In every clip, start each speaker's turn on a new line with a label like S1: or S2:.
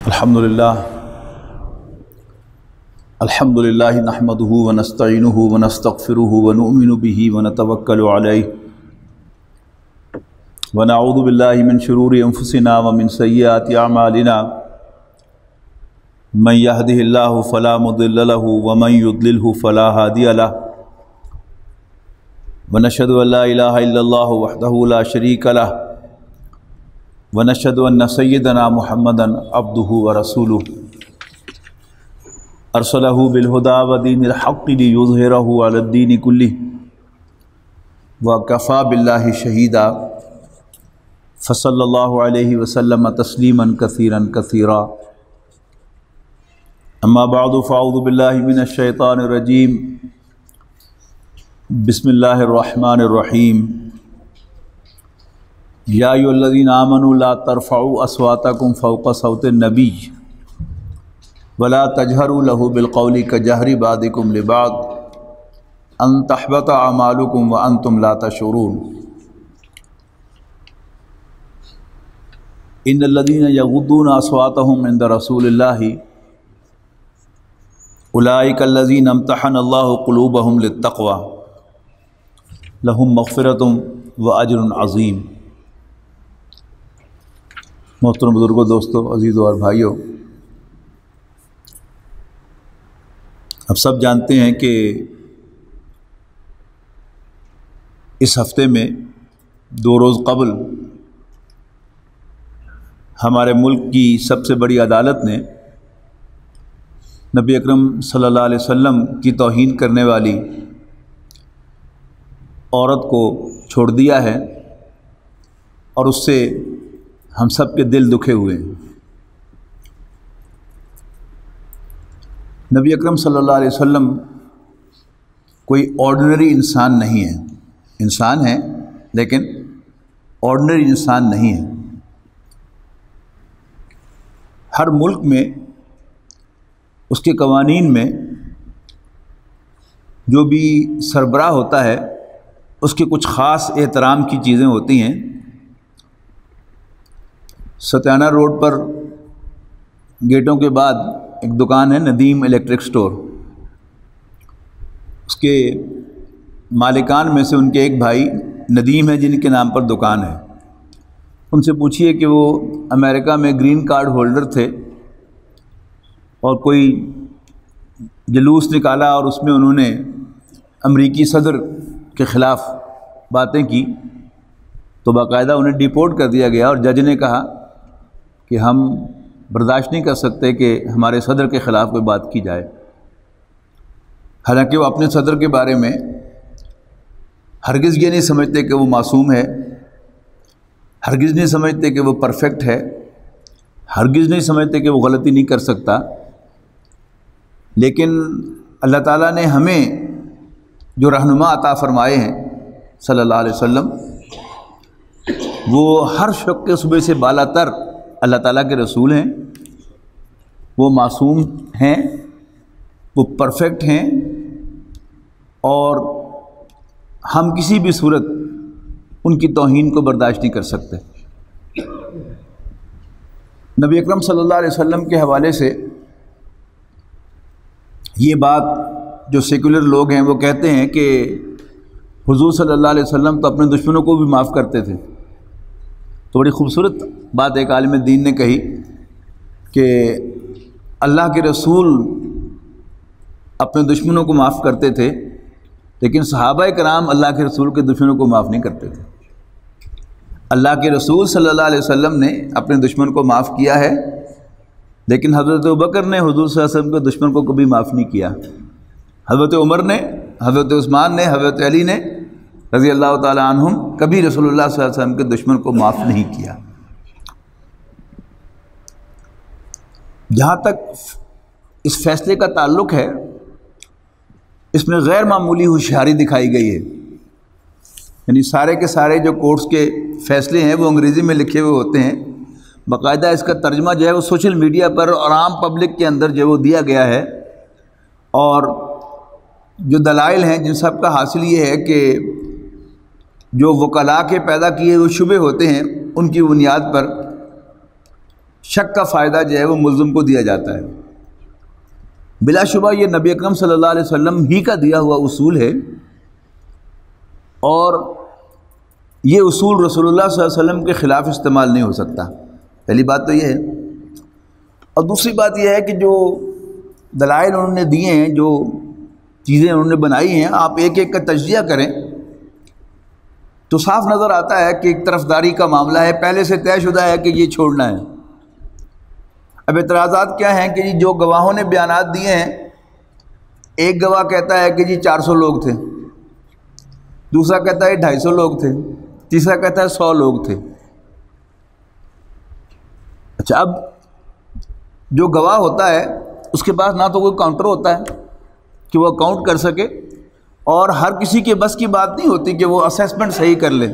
S1: الحمدللہ نحمدہ ونستعینہ ونستغفرہ ونؤمن بہ ونتوکل علیہ ونعوذ باللہ من شرور انفسنا ومن سیئات اعمالنا من یہدہ اللہ فلا مضل لہ ومن یضللہ فلا ہادی لہ ونشہد ان لا الہ الا اللہ وحدہ لا شریک لہ ونشهد ان سیدنا محمدا عبدہ ورسولہ ارسلہ بالہدی ودین الحق لیظہرہ علی الدین کلہ وکفی باللہ شہیدا فصلی اللہ علیہ وسلم تسلیما کثیرا کثیرا اما بعد فاعوذ باللہ من الشیطان الرجیم بسم اللہ الرحمن الرحیم یا ایھا الذین آمنوا لا ترفعوا اصواتکم فوق صوت النبی ولا تجہروا لہ بالقول کجہر بعضکم لبعض ان تحبط اعمالکم وانتم لا تشعرون ان الذین یغضون اصواتهم عند رسول اللہ اولئک الذین امتحن اللہ قلوبهم للتقوی لہم مغفرۃ واجر عظیم۔ محترم بزرگوں، دوستوں، عزیزوں اور بھائیوں، اب سب جانتے ہیں کہ اس ہفتے میں 2 روز قبل ہمارے ملک کی سب سے بڑی عدالت نے نبی اکرم صلی اللہ علیہ وسلم کی توہین کرنے والی عورت کو چھوڑ دیا ہے، اور اس سے ہم سب کے دل دکھے ہوئے ہیں۔ نبی اکرم صلی اللہ علیہ وسلم کوئی آرڈنری انسان نہیں ہے، انسان ہے لیکن آرڈنری انسان نہیں ہے۔ ہر ملک میں اس کے قوانین میں جو بھی سربراہ ہوتا ہے اس کے کچھ خاص احترام کی چیزیں ہوتی ہیں۔ ستیانہ روڈ پر گیٹوں کے بعد ایک دکان ہے، ندیم الیکٹرک سٹور۔ اس کے مالکان میں سے ان کے ایک بھائی ندیم ہے جن کے نام پر دکان ہے۔ ان سے پوچھئے کہ وہ امریکہ میں گرین کارڈ ہولڈر تھے اور کوئی جلوس نکالا اور اس میں انہوں نے امریکی صدر کے خلاف باتیں کی، تو باقاعدہ انہیں ڈیپورٹ کر دیا گیا، اور جج نے کہا کہ ہم برداشت نہیں کر سکتے کہ ہمارے صدر کے خلاف کوئی بات کی جائے۔ حالانکہ وہ اپنے صدر کے بارے میں ہرگز یہ نہیں سمجھتے کہ وہ معصوم ہے، ہرگز نہیں سمجھتے کہ وہ پرفیکٹ ہے، ہرگز نہیں سمجھتے کہ وہ غلطی نہیں کر سکتا، لیکن اللہ تعالیٰ نے ہمیں جو رہنما عطا فرمائے ہیں صلی اللہ علیہ وسلم، وہ ہر شق کے صوبے سے بالا تر اللہ تعالیٰ کے رسول ہیں، وہ معصوم ہیں، وہ پرفیکٹ ہیں، اور ہم کسی بھی صورت ان کی توہین کو برداشت نہیں کر سکتے۔ نبی اکرم صلی اللہ علیہ وسلم کے حوالے سے یہ بات جو سیکولر لوگ ہیں وہ کہتے ہیں کہ حضور صلی اللہ علیہ وسلم تو اپنے دشمنوں کو بھی معاف کرتے تھے۔ تو بڑی خوبصورت بات ایک عالم دین نے کہی کہ اللہ کے رسول اپنے دشمنوں کو معاف کرتے تھے، لیکن صحابہ کرام اللہ کے رسول کے دشمنوں کو معاف نہیں کرتے تھے۔ اللہ کے رسول صلی اللہ علیہ وسلم نے اپنے دشمن کو معاف کیا ہے، لیکن حضرت ابوبکر نے حضور صلی اللہ علیہ وسلم کے دشمن کو کبھی معاف نہیں کیا۔ حضرت عمر نے، حضرت عثمان نے، حضرت علی نے رضی اللہ تعالی عنہم کبھی رسول اللہ صلی اللہ علیہ وسلم کے دشمن کو معاف نہیں کیا۔ جہاں تک اس فیصلے کا تعلق ہے، اس میں غیر معمولی ہوشیاری دکھائی گئی ہے، یعنی سارے کے سارے جو کورٹس کے فیصلے ہیں وہ انگریزی میں لکھے ہوئے ہوتے ہیں، باقاعدہ اس کا ترجمہ جو ہے وہ سوشل میڈیا پر اور عام پبلک کے اندر جو وہ دیا گیا ہے، اور جو دلائل ہیں جن سب کا حاصل یہ ہے کہ جو وکلاء کے پیدا کیے ہوئے شبے ہوتے ہیں ان کی بنیاد پر شک کا فائدہ جو ہے وہ ملزم کو دیا جاتا ہے۔ بلا شبہ یہ نبی اکرم صلی اللہ علیہ وسلم ہی کا دیا ہوا اصول ہے، اور یہ اصول رسول اللہ صلی اللہ علیہ وسلم کے خلاف استعمال نہیں ہو سکتا۔ پہلی بات تو یہ ہے، اور دوسری بات یہ ہے کہ جو دلائل انہوں نے دیے ہیں، جو چیزیں انہوں نے بنائی ہیں، آپ ایک ایک کا تجزیہ کریں تو صاف نظر آتا ہے کہ ایک طرفداری کا معاملہ ہے، پہلے سے طے شدہ ہے کہ یہ چھوڑنا ہے۔ اب اعتراضات کیا ہیں کہ جی جو گواہوں نے بیانات دیے ہیں، ایک گواہ کہتا ہے کہ جی 400 لوگ تھے، دوسرا کہتا ہے 250 لوگ تھے، تیسرا کہتا ہے 100 لوگ تھے۔ اچھا، اب جو گواہ ہوتا ہے اس کے پاس نہ تو کوئی کاؤنٹر ہوتا ہے کہ وہ کاؤنٹ کر سکے، اور ہر کسی کے بس کی بات نہیں ہوتی کہ وہ اسیسمنٹ صحیح کر لے۔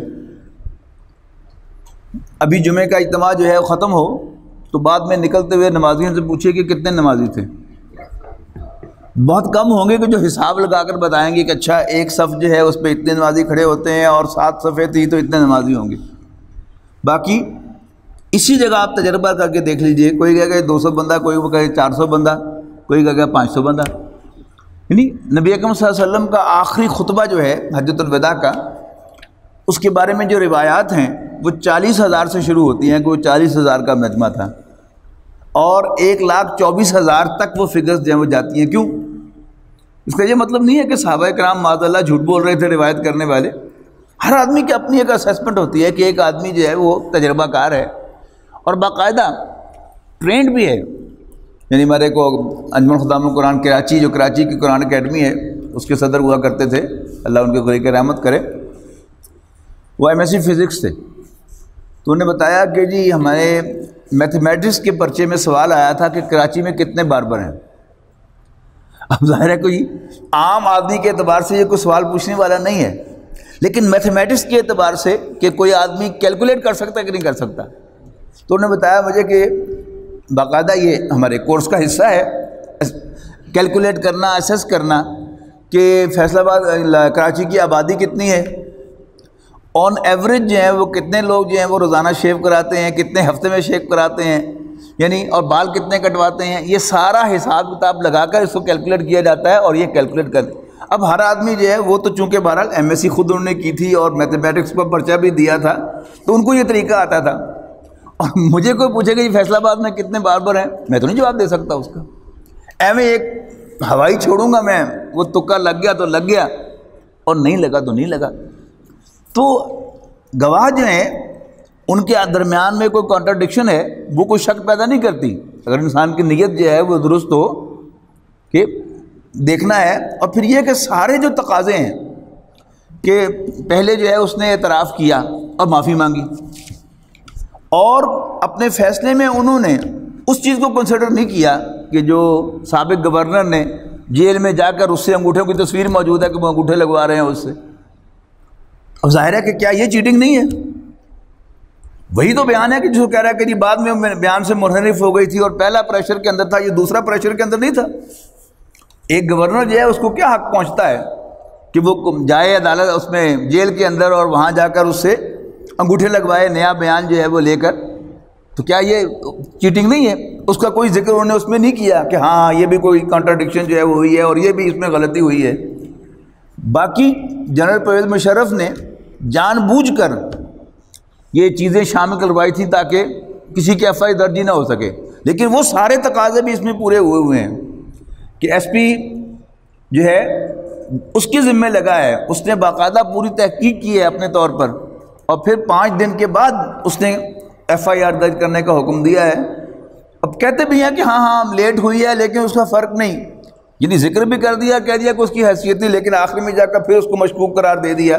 S1: ابھی جمعے کا اجتماع جو ہے ختم ہو تو بعد میں نکلتے ہوئے نمازیوں سے پوچھے کہ کتنے نمازی تھے، بہت کم ہوں گے کہ جو حساب لگا کر بتائیں گے کہ اچھا ایک صف جو ہے اس پہ اتنے نمازی کھڑے ہوتے ہیں اور 7 صفیں تھی تو اتنے نمازی ہوں گے۔ باقی اسی جگہ آپ تجربہ کر کے دیکھ لیجئے، کوئی کہے گا 200 بندہ، کوئی کہے 400 بندہ، کوئی کہے گا 500 بندہ۔ یعنی نبی اکرم صلی اللہ علیہ وسلم کا آخری خطبہ جو ہے حجۃ الوداع کا، اس کے بارے میں جو روایات ہیں وہ 40,000 سے شروع ہوتی ہیں کہ وہ 40,000 کا مجمع تھا، اور 1,24,000 تک وہ فگرز جو ہیں وہ جاتی ہیں۔ کیوں؟ اس کا یہ مطلب نہیں ہے کہ صحابہ کرام معاذ اللہ جھوٹ بول رہے تھے روایت کرنے والے۔ ہر آدمی کی اپنی ایک اسیسمنٹ ہوتی ہے کہ ایک آدمی جو ہے وہ تجربہ کار ہے اور باقاعدہ ٹرینڈ بھی ہے۔ یعنی ہمارے کو انجمن خدام القرآن کراچی، جو کراچی کی قرآن اکیڈمی ہے، اس کے صدر ہوا کرتے تھے، اللہ ان کے غریق رحمت کرے، وہ MSc فزکس تھے۔ تو انہوں نے بتایا کہ جی ہمارے میتھمیٹکس کے پرچے میں سوال آیا تھا کہ کراچی میں کتنے باربر ہیں۔ اب ظاہر ہے کوئی عام آدمی کے اعتبار سے یہ کوئی سوال پوچھنے والا نہیں ہے، لیکن میتھمیٹکس کے اعتبار سے کہ کوئی آدمی کیلکولیٹ کر سکتا ہے کہ نہیں کر سکتا۔ تو انہوں نے بتایا مجھے کہ باقاعدہ یہ ہمارے کورس کا حصہ ہے کیلکولیٹ کرنا، اسیس کرنا کہ فیصل آباد کراچی کی آبادی کتنی ہے، آن ایوریج جو ہیں وہ کتنے لوگ جو ہیں وہ روزانہ شیو کراتے ہیں، کتنے ہفتے میں شیو کراتے ہیں، یعنی اور بال کتنے کٹواتے ہیں۔ یہ سارا حساب کتاب لگا کر اس کو کیلکولیٹ کیا جاتا ہے، اور یہ کیلکولیٹ کر اب ہر آدمی جو ہے وہ تو چونکہ بہرحال MSc خود انہوں نے کی تھی اور میتھمیٹکس پر پرچہ بھی دیا تھا، تو ان کو یہ طریقہ آتا تھا۔ اور مجھے کوئی پوچھے کہ فیصل آباد میں کتنے باربر ہیں، میں تو نہیں جواب دے سکتا اس کا۔ ایویں ایک ہوائی چھوڑوں گا میں، وہ تکا لگ گیا تو لگ گیا اور نہیں لگا تو نہیں لگا۔ تو گواہ جو ہیں ان کے درمیان میں کوئی کانٹرڈکشن ہے وہ کوئی شک پیدا نہیں کرتی، اگر انسان کی نیت جو ہے وہ درست ہو کہ دیکھنا ہے۔ اور پھر یہ کہ سارے جو تقاضے ہیں کہ پہلے جو ہے اس نے اعتراف کیا اور معافی مانگی، اور اپنے فیصلے میں انہوں نے اس چیز کو کنسیڈر نہیں کیا کہ جو سابق گورنر نے جیل میں جا کر اس سے انگوٹھوں کی تصویر موجود ہے کہ وہ انگوٹھے لگوا رہے ہیں اس سے۔ اب ظاہر ہے کہ کیا یہ چیٹنگ نہیں ہے؟ وہی تو بیان ہے کہ جو کہہ رہا ہے کہ جی بعد میں بیان سے منحرف ہو گئی تھی اور پہلا پریشر کے اندر تھا، یہ دوسرا پریشر کے اندر نہیں تھا۔ ایک گورنر جو ہے اس کو کیا حق پہنچتا ہے کہ وہ جائے عدالت اس میں جیل کے اندر اور وہاں جا کر اس سے انگوٹھے لگوائے نیا بیان جو ہے وہ لے کر؟ تو کیا یہ چیٹنگ نہیں ہے؟ اس کا کوئی ذکر انہوں نے اس میں نہیں کیا کہ ہاں یہ بھی کوئی کانٹرڈکشن جو ہے وہ ہوئی ہے اور یہ بھی اس میں غلطی ہوئی ہے۔ باقی جنرل پرویز مشرف نے جان بوجھ کر یہ چیزیں شامل کروائی تھی تاکہ کسی کے FI درج ہی نہ ہو سکے، لیکن وہ سارے تقاضے بھی اس میں پورے ہوئے ہیں کہ SP جو ہے اس کے ذمہ لگا ہے، اس نے باقاعدہ پوری تحقیق کی ہے اپنے طور پر، اور پھر 5 دن کے بعد اس نے FIR درج کرنے کا حکم دیا ہے۔ اب کہتے بھی ہیں کہ ہاں لیٹ ہوئی ہے لیکن اس کا فرق نہیں، یعنی ذکر بھی کر دیا، کہہ دیا کہ اس کی حیثیت تھی، لیکن آخر میں جا کر پھر اس کو مشکوک قرار دے دیا۔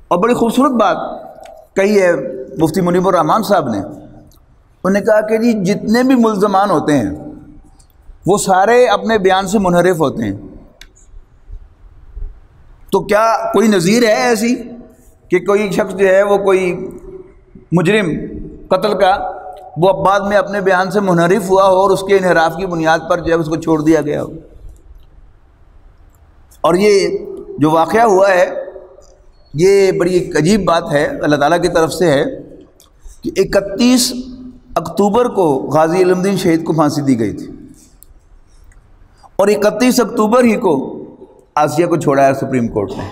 S1: اور بڑی خوبصورت بات کہی ہے مفتی منیب الرحمان صاحب نے، انہوں نے کہا کہ جی جتنے بھی ملزمان ہوتے ہیں وہ سارے اپنے بیان سے منحرف ہوتے ہیں، تو کیا کوئی نظیر ہے ایسی کہ کوئی شخص جو ہے وہ کوئی مجرم قتل کا وہ بعد میں اپنے بیان سے منحرف ہوا ہو اور اس کے انحراف کی بنیاد پر جو ہے اس کو چھوڑ دیا گیا ہو؟ اور یہ جو واقعہ ہوا ہے یہ بڑی ایک عجیب بات ہے، اللہ تعالیٰ کی طرف سے ہے کہ 31 اکتوبر کو غازی علم الدین شہید کو پھانسی دی گئی تھی، اور 31 اکتوبر ہی کو آسیہ کو چھوڑا ہے سپریم کورٹ نے۔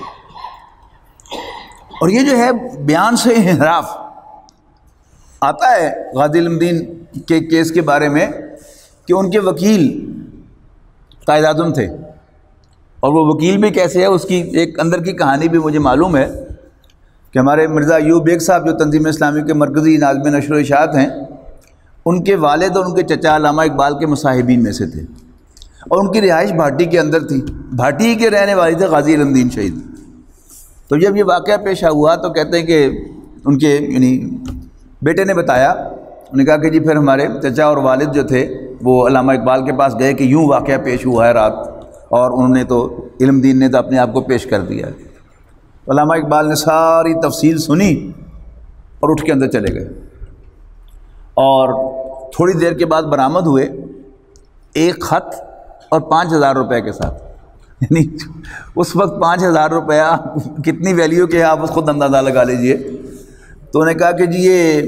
S1: اور یہ جو ہے بیان سے انحراف آتا ہے غازی علم الدین کے کیس کے بارے میں کہ ان کے وکیل قائد اعظم تھے، اور وہ وکیل بھی کیسے ہے اس کی ایک اندر کی کہانی بھی مجھے معلوم ہے کہ ہمارے مرزا ایوب بیگ صاحب جو تنظیم اسلامی کے مرکزی ناظم نشر و اشاعت ہیں، ان کے والد اور ان کے چچا علامہ اقبال کے مصاحبین میں سے تھے، اور ان کی رہائش بھاٹی کے اندر تھی، بھاٹی کے رہنے والے تھے غازی علم الدین شہید۔ تو جب یہ واقعہ پیش ہوا تو کہتے ہیں کہ ان کے یعنی بیٹے نے بتایا، انہوں نے کہا کہ جی پھر ہمارے چچا اور والد جو تھے وہ علامہ اقبال کے پاس گئے کہ یوں واقعہ پیش ہوا ہے رات، اور انہوں نے تو علم الدین نے تو اپنے آپ کو پیش کر دیا۔ علامہ اقبال نے ساری تفصیل سنی اور اٹھ کے اندر چلے گئے، اور تھوڑی دیر کے بعد برآمد ہوئے ایک خط اور 5,000 روپے کے ساتھ۔ یعنی اس وقت 5,000 روپیہ کتنی ویلیو کے ہے آپ اس خود اندازہ لگا لیجئے۔ تو انہوں نے کہا کہ جی یہ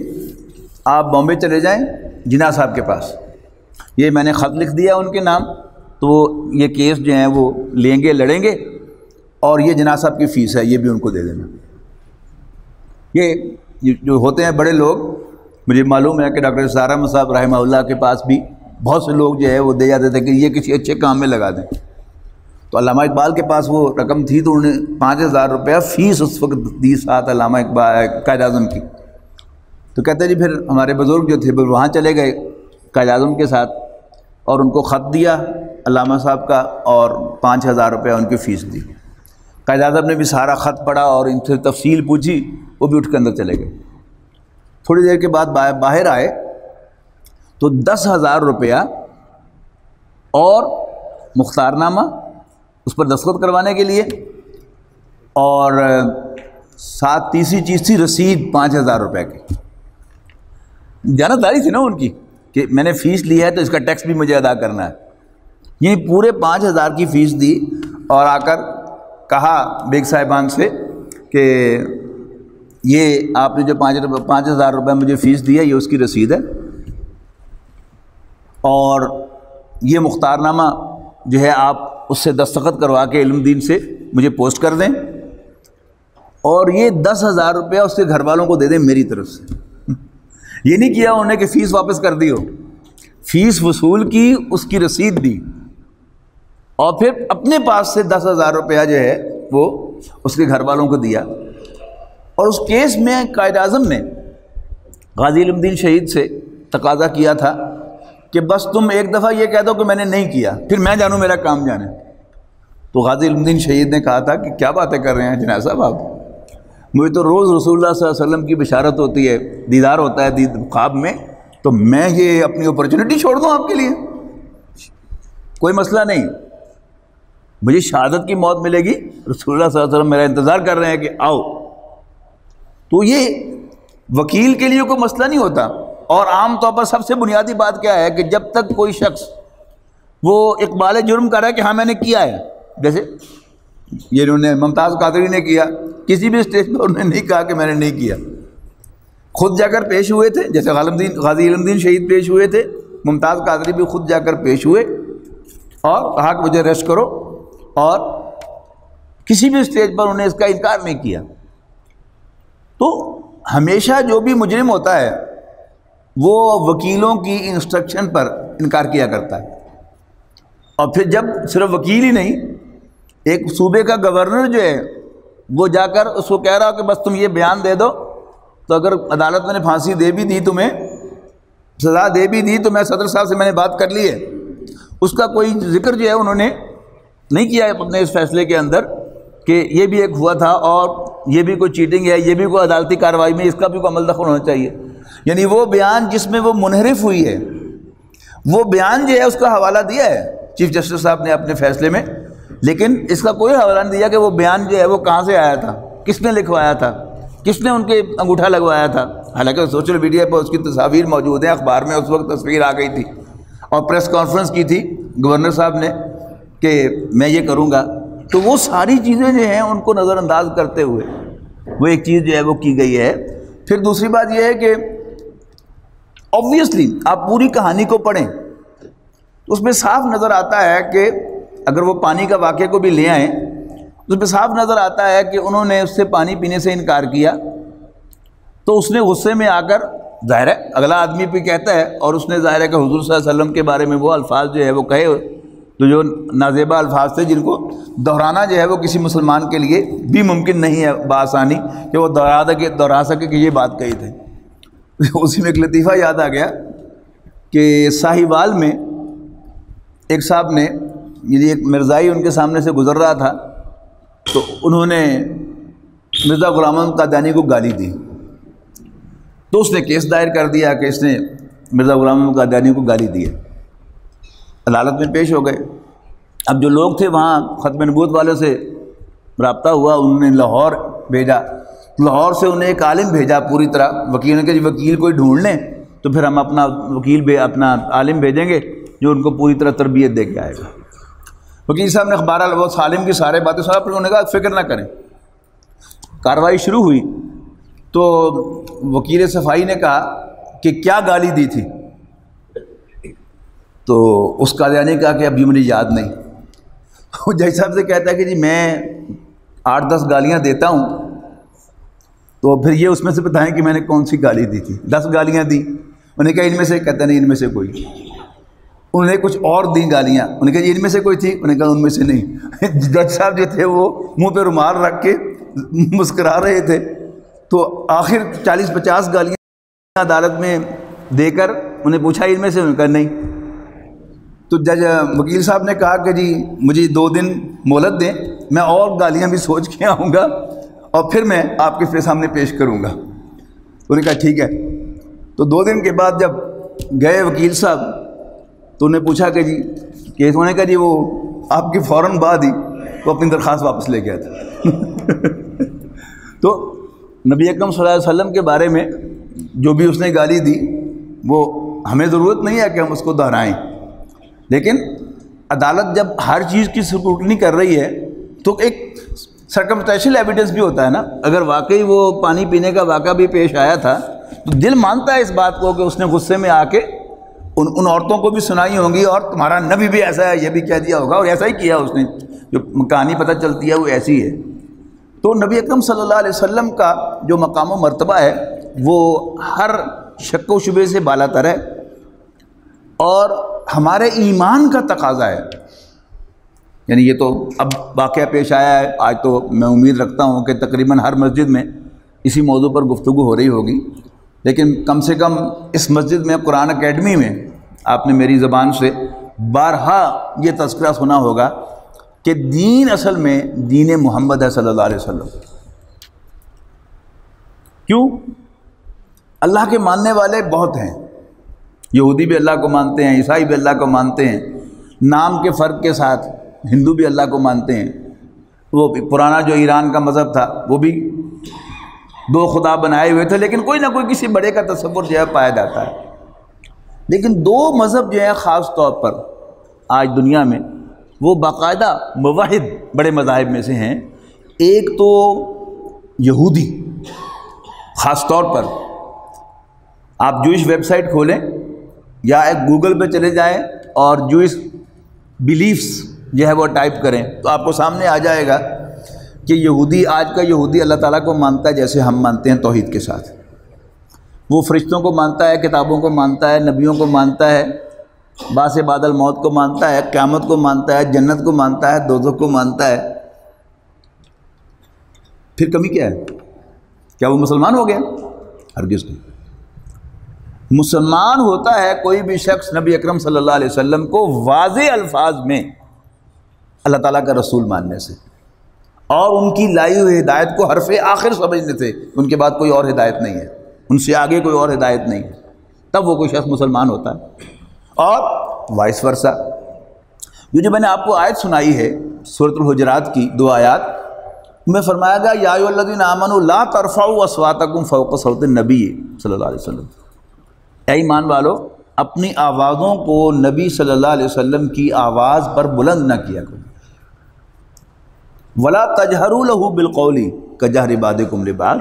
S1: آپ بامبے چلے جائیں جناح صاحب کے پاس، یہ میں نے خط لکھ دیا ان کے نام، تو وہ یہ کیس جو ہیں وہ لیں گے، لڑیں گے، اور یہ جناح صاحب کی فیس ہے یہ بھی ان کو دے دینا۔ یہ جو ہوتے ہیں بڑے لوگ، مجھے معلوم ہے کہ ڈاکٹر اسرار احمد صاحب رحمہ اللہ کے پاس بھی بہت سے لوگ جو ہے وہ دے جاتے تھے کہ یہ کسی اچھے کام میں لگا دیں۔ تو علامہ اقبال کے پاس وہ رقم تھی تو انہوں نے 5,000 روپیہ فیس اس وقت دی ساتھ علامہ اقبال قائد اعظم کی۔ تو کہتے ہیں جی پھر ہمارے بزرگ جو تھے وہاں چلے گئے قائد اعظم کے ساتھ، اور ان کو خط دیا علامہ صاحب کا اور 5,000 روپیہ ان کی فیس دی۔ قائد اعظم نے بھی سارا خط پڑھا اور ان سے تفصیل پوچھی، وہ بھی اٹھ کے اندر چلے گئے۔ تھوڑی دیر کے بعد باہر آئے تو 10,000 روپیہ اور مختار نامہ اس پر دستخط کروانے کے لیے، اور ساتھ تیسری چیز تھی رسید 5,000 روپے کی۔ جانبداری تھی نا ان کی کہ میں نے فیس لی ہے تو اس کا ٹیکس بھی مجھے ادا کرنا ہے۔ یہ پورے 5,000 کی فیس دی اور آ کر کہا بیگ صاحبان سے کہ یہ آپ نے جو 5,000 روپے مجھے فیس دی ہے یہ اس کی رسید ہے، اور یہ مختار نامہ جو ہے آپ اس سے دستخط کروا کے علم الدین سے مجھے پوسٹ کر دیں، اور یہ 10,000 روپیہ اس کے گھر والوں کو دے دیں میری طرف سے۔ یہ نہیں کیا انہوں نے کہ فیس واپس کر دی ہو، فیس وصول کی، اس کی رسید دی، اور پھر اپنے پاس سے 10,000 روپیہ جو ہے وہ اس کے گھر والوں کو دیا۔ اور اس کیس میں قائد اعظم نے غازی علم الدین شہید سے تقاضا کیا تھا کہ بس تم ایک دفعہ یہ کہہ دو کہ میں نے نہیں کیا، پھر میں جانوں میرا کام جانے۔ تو غازی علم الدین شہید نے کہا تھا کہ کیا باتیں کر رہے ہیں جناح صاحب آپ، مجھے تو روز رسول اللہ صلی اللہ علیہ وسلم کی بشارت ہوتی ہے، دیدار ہوتا ہے خواب میں، تو میں یہ اپنی اپرچونٹی چھوڑ دوں آپ کے لیے؟ کوئی مسئلہ نہیں، مجھے شہادت کی موت ملے گی، رسول اللہ صلی اللہ علیہ وسلم میرا انتظار کر رہے ہیں کہ آؤ۔ تو یہ وکیل کے لیے کوئی مسئلہ نہیں ہوتا۔ اور عام طور پر سب سے بنیادی بات کیا ہے کہ جب تک کوئی شخص وہ اقبال جرم کر رہا ہے کہ ہاں میں نے کیا ہے، جیسے یہ انہوں نے ممتاز قادری نے کیا، کسی بھی اسٹیج پر انہوں نے نہیں کہا کہ میں نے نہیں کیا، خود جا کر پیش ہوئے تھے، جیسے غازی علم الدین شہید پیش ہوئے تھے، ممتاز قادری بھی خود جا کر پیش ہوئے اور کہا کہ مجھے اریسٹ کرو، اور کسی بھی اسٹیج پر انہوں نے اس کا انکار نہیں کیا۔ تو ہمیشہ جو بھی مجرم ہوتا ہے وہ وکیلوں کی انسٹرکشن پر انکار کیا کرتا ہے، اور پھر جب صرف وکیل ہی نہیں، ایک صوبے کا گورنر جو ہے وہ جا کر اس کو کہہ رہا کہ بس تم یہ بیان دے دو، تو اگر عدالت میں نے پھانسی دے بھی دی، تمہیں سزا دے بھی دی، تو میں صدر صاحب سے میں نے بات کر لی ہے، اس کا کوئی ذکر جو ہے انہوں نے نہیں کیا اپنے اس فیصلے کے اندر کہ یہ بھی ایک ہوا تھا اور یہ بھی کوئی چیٹنگ ہے، یہ بھی کوئی عدالتی کارروائی میں اس کا بھی کوئی عمل دخل ہونا چاہیے۔ یعنی وہ بیان جس میں وہ منحرف ہوئی ہے، وہ بیان جو ہے اس کا حوالہ دیا ہے چیف جسٹس صاحب نے اپنے فیصلے میں، لیکن اس کا کوئی حوالہ نہیں دیا کہ وہ بیان جو ہے وہ کہاں سے آیا تھا، کس نے لکھوایا تھا، کس نے ان کے انگوٹھا لگوایا تھا۔ حالانکہ سوشل میڈیا پر اس کی تصاویر موجود ہیں، اخبار میں اس وقت تصویر آ گئی تھی، اور پریس کانفرنس کی تھی گورنر صاحب نے کہ میں یہ کروں گا۔ تو وہ ساری چیزیں جو ہیں ان کو نظر انداز کرتے ہوئے وہ ایک چیز جو ہے وہ کی گئی ہے۔ پھر دوسری بات یہ ہے کہ آبویسلی آپ پوری کہانی کو پڑھیں تو اس میں صاف نظر آتا ہے کہ اگر وہ پانی کا واقعے کو بھی لے آئیں اس میں صاف نظر آتا ہے کہ انہوں نے اس سے پانی پینے سے انکار کیا، تو اس نے غصے میں آ کر، ظاہر ہے اگلا آدمی بھی کہتا ہے، اور اس نے ظاہر ہے کہ حضور صلی اللہ علیہ وسلم کے بارے میں وہ الفاظ جو ہے وہ کہے تو جو نازیبہ الفاظ تھے جن کو دہرانا جو ہے وہ کسی مسلمان کے لیے بھی ممکن نہیں ہے بآسانی کہ وہ دہرا سکے کہ یہ بات کہی تھی۔ اسی میں ایک لطیفہ یاد آ گیا کہ ساہیوال میں ایک صاحب نے، یعنی ایک مرزائی ان کے سامنے سے گزر رہا تھا، تو انہوں نے مرزا غلام محمد قادیانی کو گالی دی، تو اس نے کیس دائر کر دیا کہ اس نے مرزا غلام محمد قادیانی کو گالی دی ہے۔ عدالت میں پیش ہو گئے۔ اب جو لوگ تھے وہاں ختم نبوت والوں سے رابطہ ہوا، انہوں نے لاہور بھیجا، لاہور سے انہیں ایک عالم بھیجا پوری طرح، وکیل نے کہا جی وکیل کوئی ڈھونڈ لیں تو پھر ہم اپنا وکیل اپنا عالم بھیجیں گے جو ان کو پوری طرح تربیت دے کے آئے گا۔ وکیل صاحب نے اخبار البت عالم کی سارے باتیں سنا، پھر انہوں نے کہا فکر نہ کریں۔ کارروائی شروع ہوئی تو وکیل صفائی نے کہا کہ کیا گالی دی تھی، تو اس قادیانی نے کہا کہ ابھی مجھے یاد نہیں۔ وہ جج صاحب سے کہتا ہے کہ جی میں 8-10 گالیاں دیتا ہوں، تو پھر یہ اس میں سے بتائیں کہ میں نے کون سی گالی دی تھی۔ 10 گالیاں دی، انہوں نے کہا ان میں سے، کہتا نہیں ان میں سے کوئی۔ انہوں نے کچھ اور دی گالیاں، انہوں نے کہا جی ان میں سے کوئی تھی، انہوں نے کہا ان میں سے نہیں۔ جج صاحب جو تھے وہ منہ پہ رومال رکھ کے مسکرا رہے تھے، تو آخر 40-50 گالیاں عدالت میں دے کر انہیں پوچھا ان میں سے، انہوں نے کہا نہیں۔ تو جج وکیل صاحب نے کہا کہ جی مجھے 2 دن مہلت دیں، میں اور گالیاں بھی سوچ کے آؤں گا اور پھر میں آپ کے سامنے پیش کروں گا۔ انہوں نے کہا ٹھیک ہے۔ تو 2 دن کے بعد جب گئے وکیل صاحب تو انہیں پوچھا کہ جی کیس، انہوں نے کہا جی وہ آپ کے فوراً بعد ہی وہ اپنی درخواست واپس لے گیا تھا۔ تو نبی اکرم صلی اللہ علیہ وسلم کے بارے میں جو بھی اس نے گالی دی وہ ہمیں ضرورت نہیں ہے کہ ہم اس کو دہرائیں، لیکن عدالت جب ہر چیز کی اسکروٹنی کر رہی ہے تو ایک سرکمسٹینشل ایویڈنس بھی ہوتا ہے نا۔ اگر واقعی وہ پانی پینے کا واقعہ بھی پیش آیا تھا تو دل مانتا ہے اس بات کو کہ اس نے غصے میں آ کے ان عورتوں کو بھی سنائی ہوں گی، اور تمہارا نبی بھی ایسا ہے یہ بھی کہہ دیا ہوگا، اور ایسا ہی کیا اس نے، جو کہانی پتہ چلتی ہے وہ ایسی ہے۔ تو نبی اکرم صلی اللہ علیہ وسلم کا جو مقام و مرتبہ ہے وہ ہر شک و شبے سے بالا تر ہے، اور ہمارے ایمان کا تقاضا ہے۔ یعنی یہ تو اب واقعہ پیش آیا ہے، آج تو میں امید رکھتا ہوں کہ تقریباً ہر مسجد میں اسی موضوع پر گفتگو ہو رہی ہوگی، لیکن کم سے کم اس مسجد میں قرآن اکیڈمی میں آپ نے میری زبان سے بارہا یہ تذکرہ سنا ہوگا کہ دین اصل میں دین محمد ہے صلی اللہ علیہ وسلم۔ کیوں؟ اللہ کے ماننے والے بہت ہیں، یہودی بھی اللہ کو مانتے ہیں، عیسائی بھی اللہ کو مانتے ہیں، نام کے فرق کے ساتھ ہندو بھی اللہ کو مانتے ہیں۔ وہ پرانا جو ایران کا مذہب تھا وہ بھی 2 خدا بنائے ہوئے تھے، لیکن کوئی نہ کوئی کسی بڑے کا تصور جو ہے پایا جاتا ہے۔ لیکن 2 مذہب جو ہیں خاص طور پر آج دنیا میں وہ باقاعدہ موحد بڑے مذاہب میں سے ہیں۔ ایک تو یہودی، خاص طور پر آپ جوئش ویب سائٹ کھولیں یا ایک گوگل پہ چلے جائیں اور جوئش بیلیفس جو ہے وہ ٹائپ کریں تو آپ کو سامنے آ جائے گا کہ یہودی، آج کا یہودی اللہ تعالیٰ کو مانتا ہے جیسے ہم مانتے ہیں توحید کے ساتھ۔ وہ فرشتوں کو مانتا ہے، کتابوں کو مانتا ہے، نبیوں کو مانتا ہے، بعث بعد الموت کو مانتا ہے، قیامت کو مانتا ہے، جنت کو مانتا ہے، دوزخ کو مانتا ہے۔ پھر کمی کیا ہے؟ کیا وہ مسلمان ہو گیا؟ ہرگز نہیں۔ مسلمان ہوتا ہے کوئی بھی شخص نبی اکرم صلی اللہ علیہ وسلم کو واضح الفاظ میں اللہ تعالیٰ کا رسول ماننے سے، اور ان کی لائی ہوئی ہدایت کو حرف آخر سمجھنے سے۔ ان کے بعد کوئی اور ہدایت نہیں ہے، ان سے آگے کوئی اور ہدایت نہیں ہے، تب وہ کوئی شخص مسلمان ہوتا ہے۔ اور وائس ورثہ، جو میں نے آپ کو آیت سنائی ہے سورۃ الحجرات کی 2 آیات میں فرمایا گیا یا ایھا الذین آمنوا لا ترفعوا اصواتکم فوق صوت النبی صلی اللہ علیہ وسلم، اے ایمان والو اپنی آوازوں کو نبی صلی اللہ علیہ وسلم کی آواز پر بلند نہ کیا کرو۔ ولا تجہروا لہ بالقول کجہر بعضکم لبعض،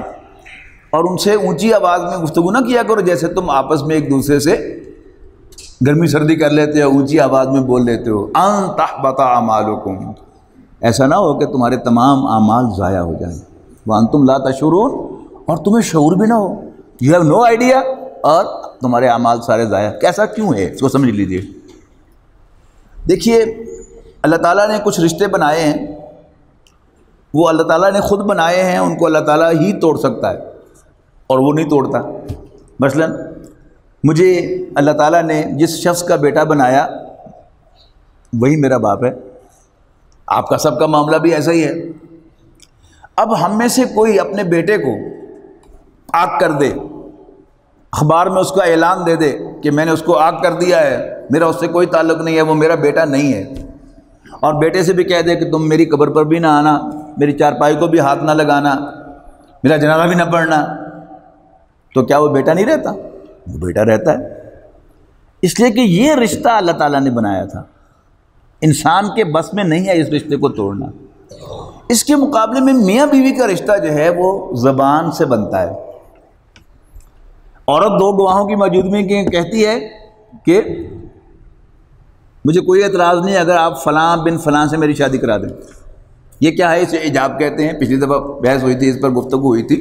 S1: اور ان سے اونچی آواز میں گفتگو نہ کیا کرو جیسے تم آپس میں ایک دوسرے سے گرمی سردی کر لیتے ہو، اونچی آواز میں بول لیتے ہو۔ ان تحبط اعمالکم، ایسا نہ ہو کہ تمہارے تمام اعمال ضائع ہو جائیں، وانتم لا تشعرون، اور تمہیں شعور بھی نہ ہو، یو ہیو نو آئیڈیا، اور تمہارے اعمال سارے ضائع۔ کیسا کیوں ہے اس کو سمجھ لیجئے۔ دیکھیے اللہ تعالیٰ نے کچھ رشتے بنائے ہیں، وہ اللہ تعالیٰ نے خود بنائے ہیں، ان کو اللہ تعالیٰ ہی توڑ سکتا ہے اور وہ نہیں توڑتا۔ مثلا مجھے اللہ تعالیٰ نے جس شخص کا بیٹا بنایا وہی میرا باپ ہے، آپ کا سب کا معاملہ بھی ایسا ہی ہے۔ اب ہم میں سے کوئی اپنے بیٹے کو آگ کر دے، اخبار میں اس کا اعلان دے دے کہ میں نے اس کو آگ کر دیا ہے، میرا اس سے کوئی تعلق نہیں ہے، وہ میرا بیٹا نہیں ہے، اور بیٹے سے بھی کہہ دے کہ تم میری قبر پر بھی نہ آنا، میری چارپائی کو بھی ہاتھ نہ لگانا، میرا جنازہ بھی نہ پڑھنا، تو کیا وہ بیٹا نہیں رہتا؟ وہ بیٹا رہتا ہے، اس لیے کہ یہ رشتہ اللہ تعالیٰ نے بنایا تھا، انسان کے بس میں نہیں ہے اس رشتے کو توڑنا۔ اس کے مقابلے میں میاں بیوی کا رشتہ جو ہے وہ زبان سے بنتا ہے۔ عورت دو گواہوں کی موجودگی میں کہتی ہے کہ مجھے کوئی اعتراض نہیں اگر آپ فلاں بن فلاں سے میری شادی کرا دیں۔ یہ کیا ہے؟ اسے ایجاب کہتے ہیں، پچھلی دفعہ بحث ہوئی تھی، اس پر گفتگو ہوئی تھی۔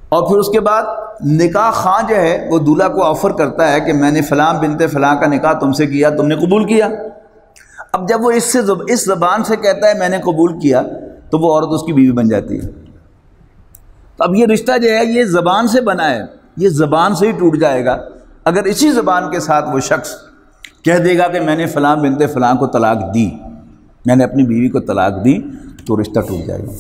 S1: اور پھر اس کے بعد نکاح خواں جو ہے وہ دولہا کو آفر کرتا ہے کہ میں نے فلاں بنت فلاں کا نکاح تم سے کیا، تم نے قبول کیا۔ اب جب وہ اس زبان سے کہتا ہے میں نے قبول کیا، تو وہ عورت اس کی بیوی بن جاتی ہے۔ تو اب یہ رشتہ جو ہے یہ زبان سے بنا ہے، یہ زبان سے ہی ٹوٹ جائے گا اگر اسی زبان کے ساتھ وہ شخص کہہ دے گا کہ میں نے فلاں بنت فلاں کو طلاق دی، میں نے اپنی بیوی کو طلاق دی، تو رشتہ ٹوٹ جائے گا۔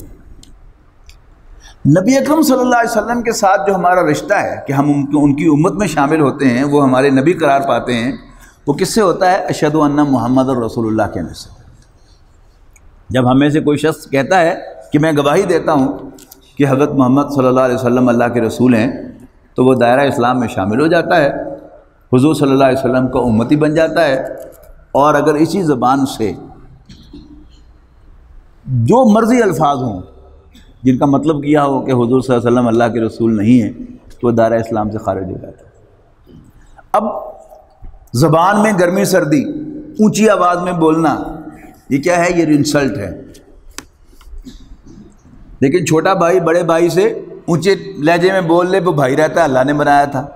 S1: نبی اکرم صلی اللہ علیہ وسلم کے ساتھ جو ہمارا رشتہ ہے کہ ہم ان کی امت میں شامل ہوتے ہیں، وہ ہمارے نبی قرار پاتے ہیں، وہ کس سے ہوتا ہے؟ اشہد ان محمد رسول اللہ کہنے سے۔ جب ہمیں سے کوئی شخص کہتا ہے کہ میں گواہی دیتا ہوں کہ حضرت محمد صلی اللہ علیہ وسلم اللہ کے رسول ہیں، تو وہ دائرہ اسلام میں شامل ہو جاتا ہے، حضور صلی اللہ علیہ وسلم کا امتی بن جاتا ہے۔ اور اگر اسی زبان سے جو مرضی الفاظ ہوں جن کا مطلب کیا ہو کہ حضور صلی اللہ علیہ وسلم اللہ کے رسول نہیں ہیں، تو وہ دائرہ اسلام سے خارج ہو جاتا ہے۔ اب زبان میں گرمی سردی، اونچی آواز میں بولنا، یہ کیا ہے؟ یہ انسلٹ ہے۔ لیکن چھوٹا بھائی بڑے بھائی سے اونچے لہجے میں بول لے، وہ بھائی رہتا ہے، اللہ نے بنایا تھا۔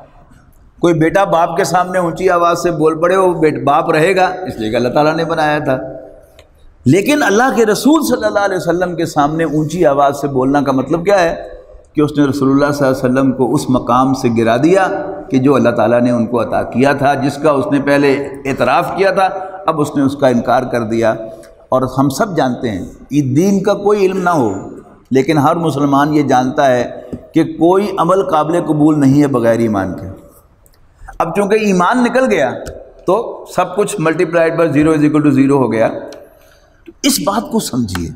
S1: کوئی بیٹا باپ کے سامنے اونچی آواز سے بول پڑے، وہ باپ رہے گا، اس لیے کہ اللہ تعالیٰ نے بنایا تھا۔ لیکن اللہ کے رسول صلی اللہ علیہ وسلم کے سامنے اونچی آواز سے بولنا کا مطلب کیا ہے؟ کہ اس نے رسول اللہ صلی اللہ علیہ وسلم کو اس مقام سے گرا دیا کہ جو اللہ تعالیٰ نے ان کو عطا کیا تھا، جس کا اس نے پہلے اعتراف کیا تھا، اب اس نے اس کا انکار کر دیا۔ اور ہم سب جانتے ہیں یہ دین کا کوئی علم نہ ہو، لیکن ہر مسلمان یہ جانتا ہے کہ کوئی عمل قابل قبول نہیں ہے بغیر ایمان کے۔ اب چونکہ ایمان نکل گیا تو سب کچھ ملٹیپلائڈ بائی 0 ہو گیا۔ تو اس بات کو سمجھیے،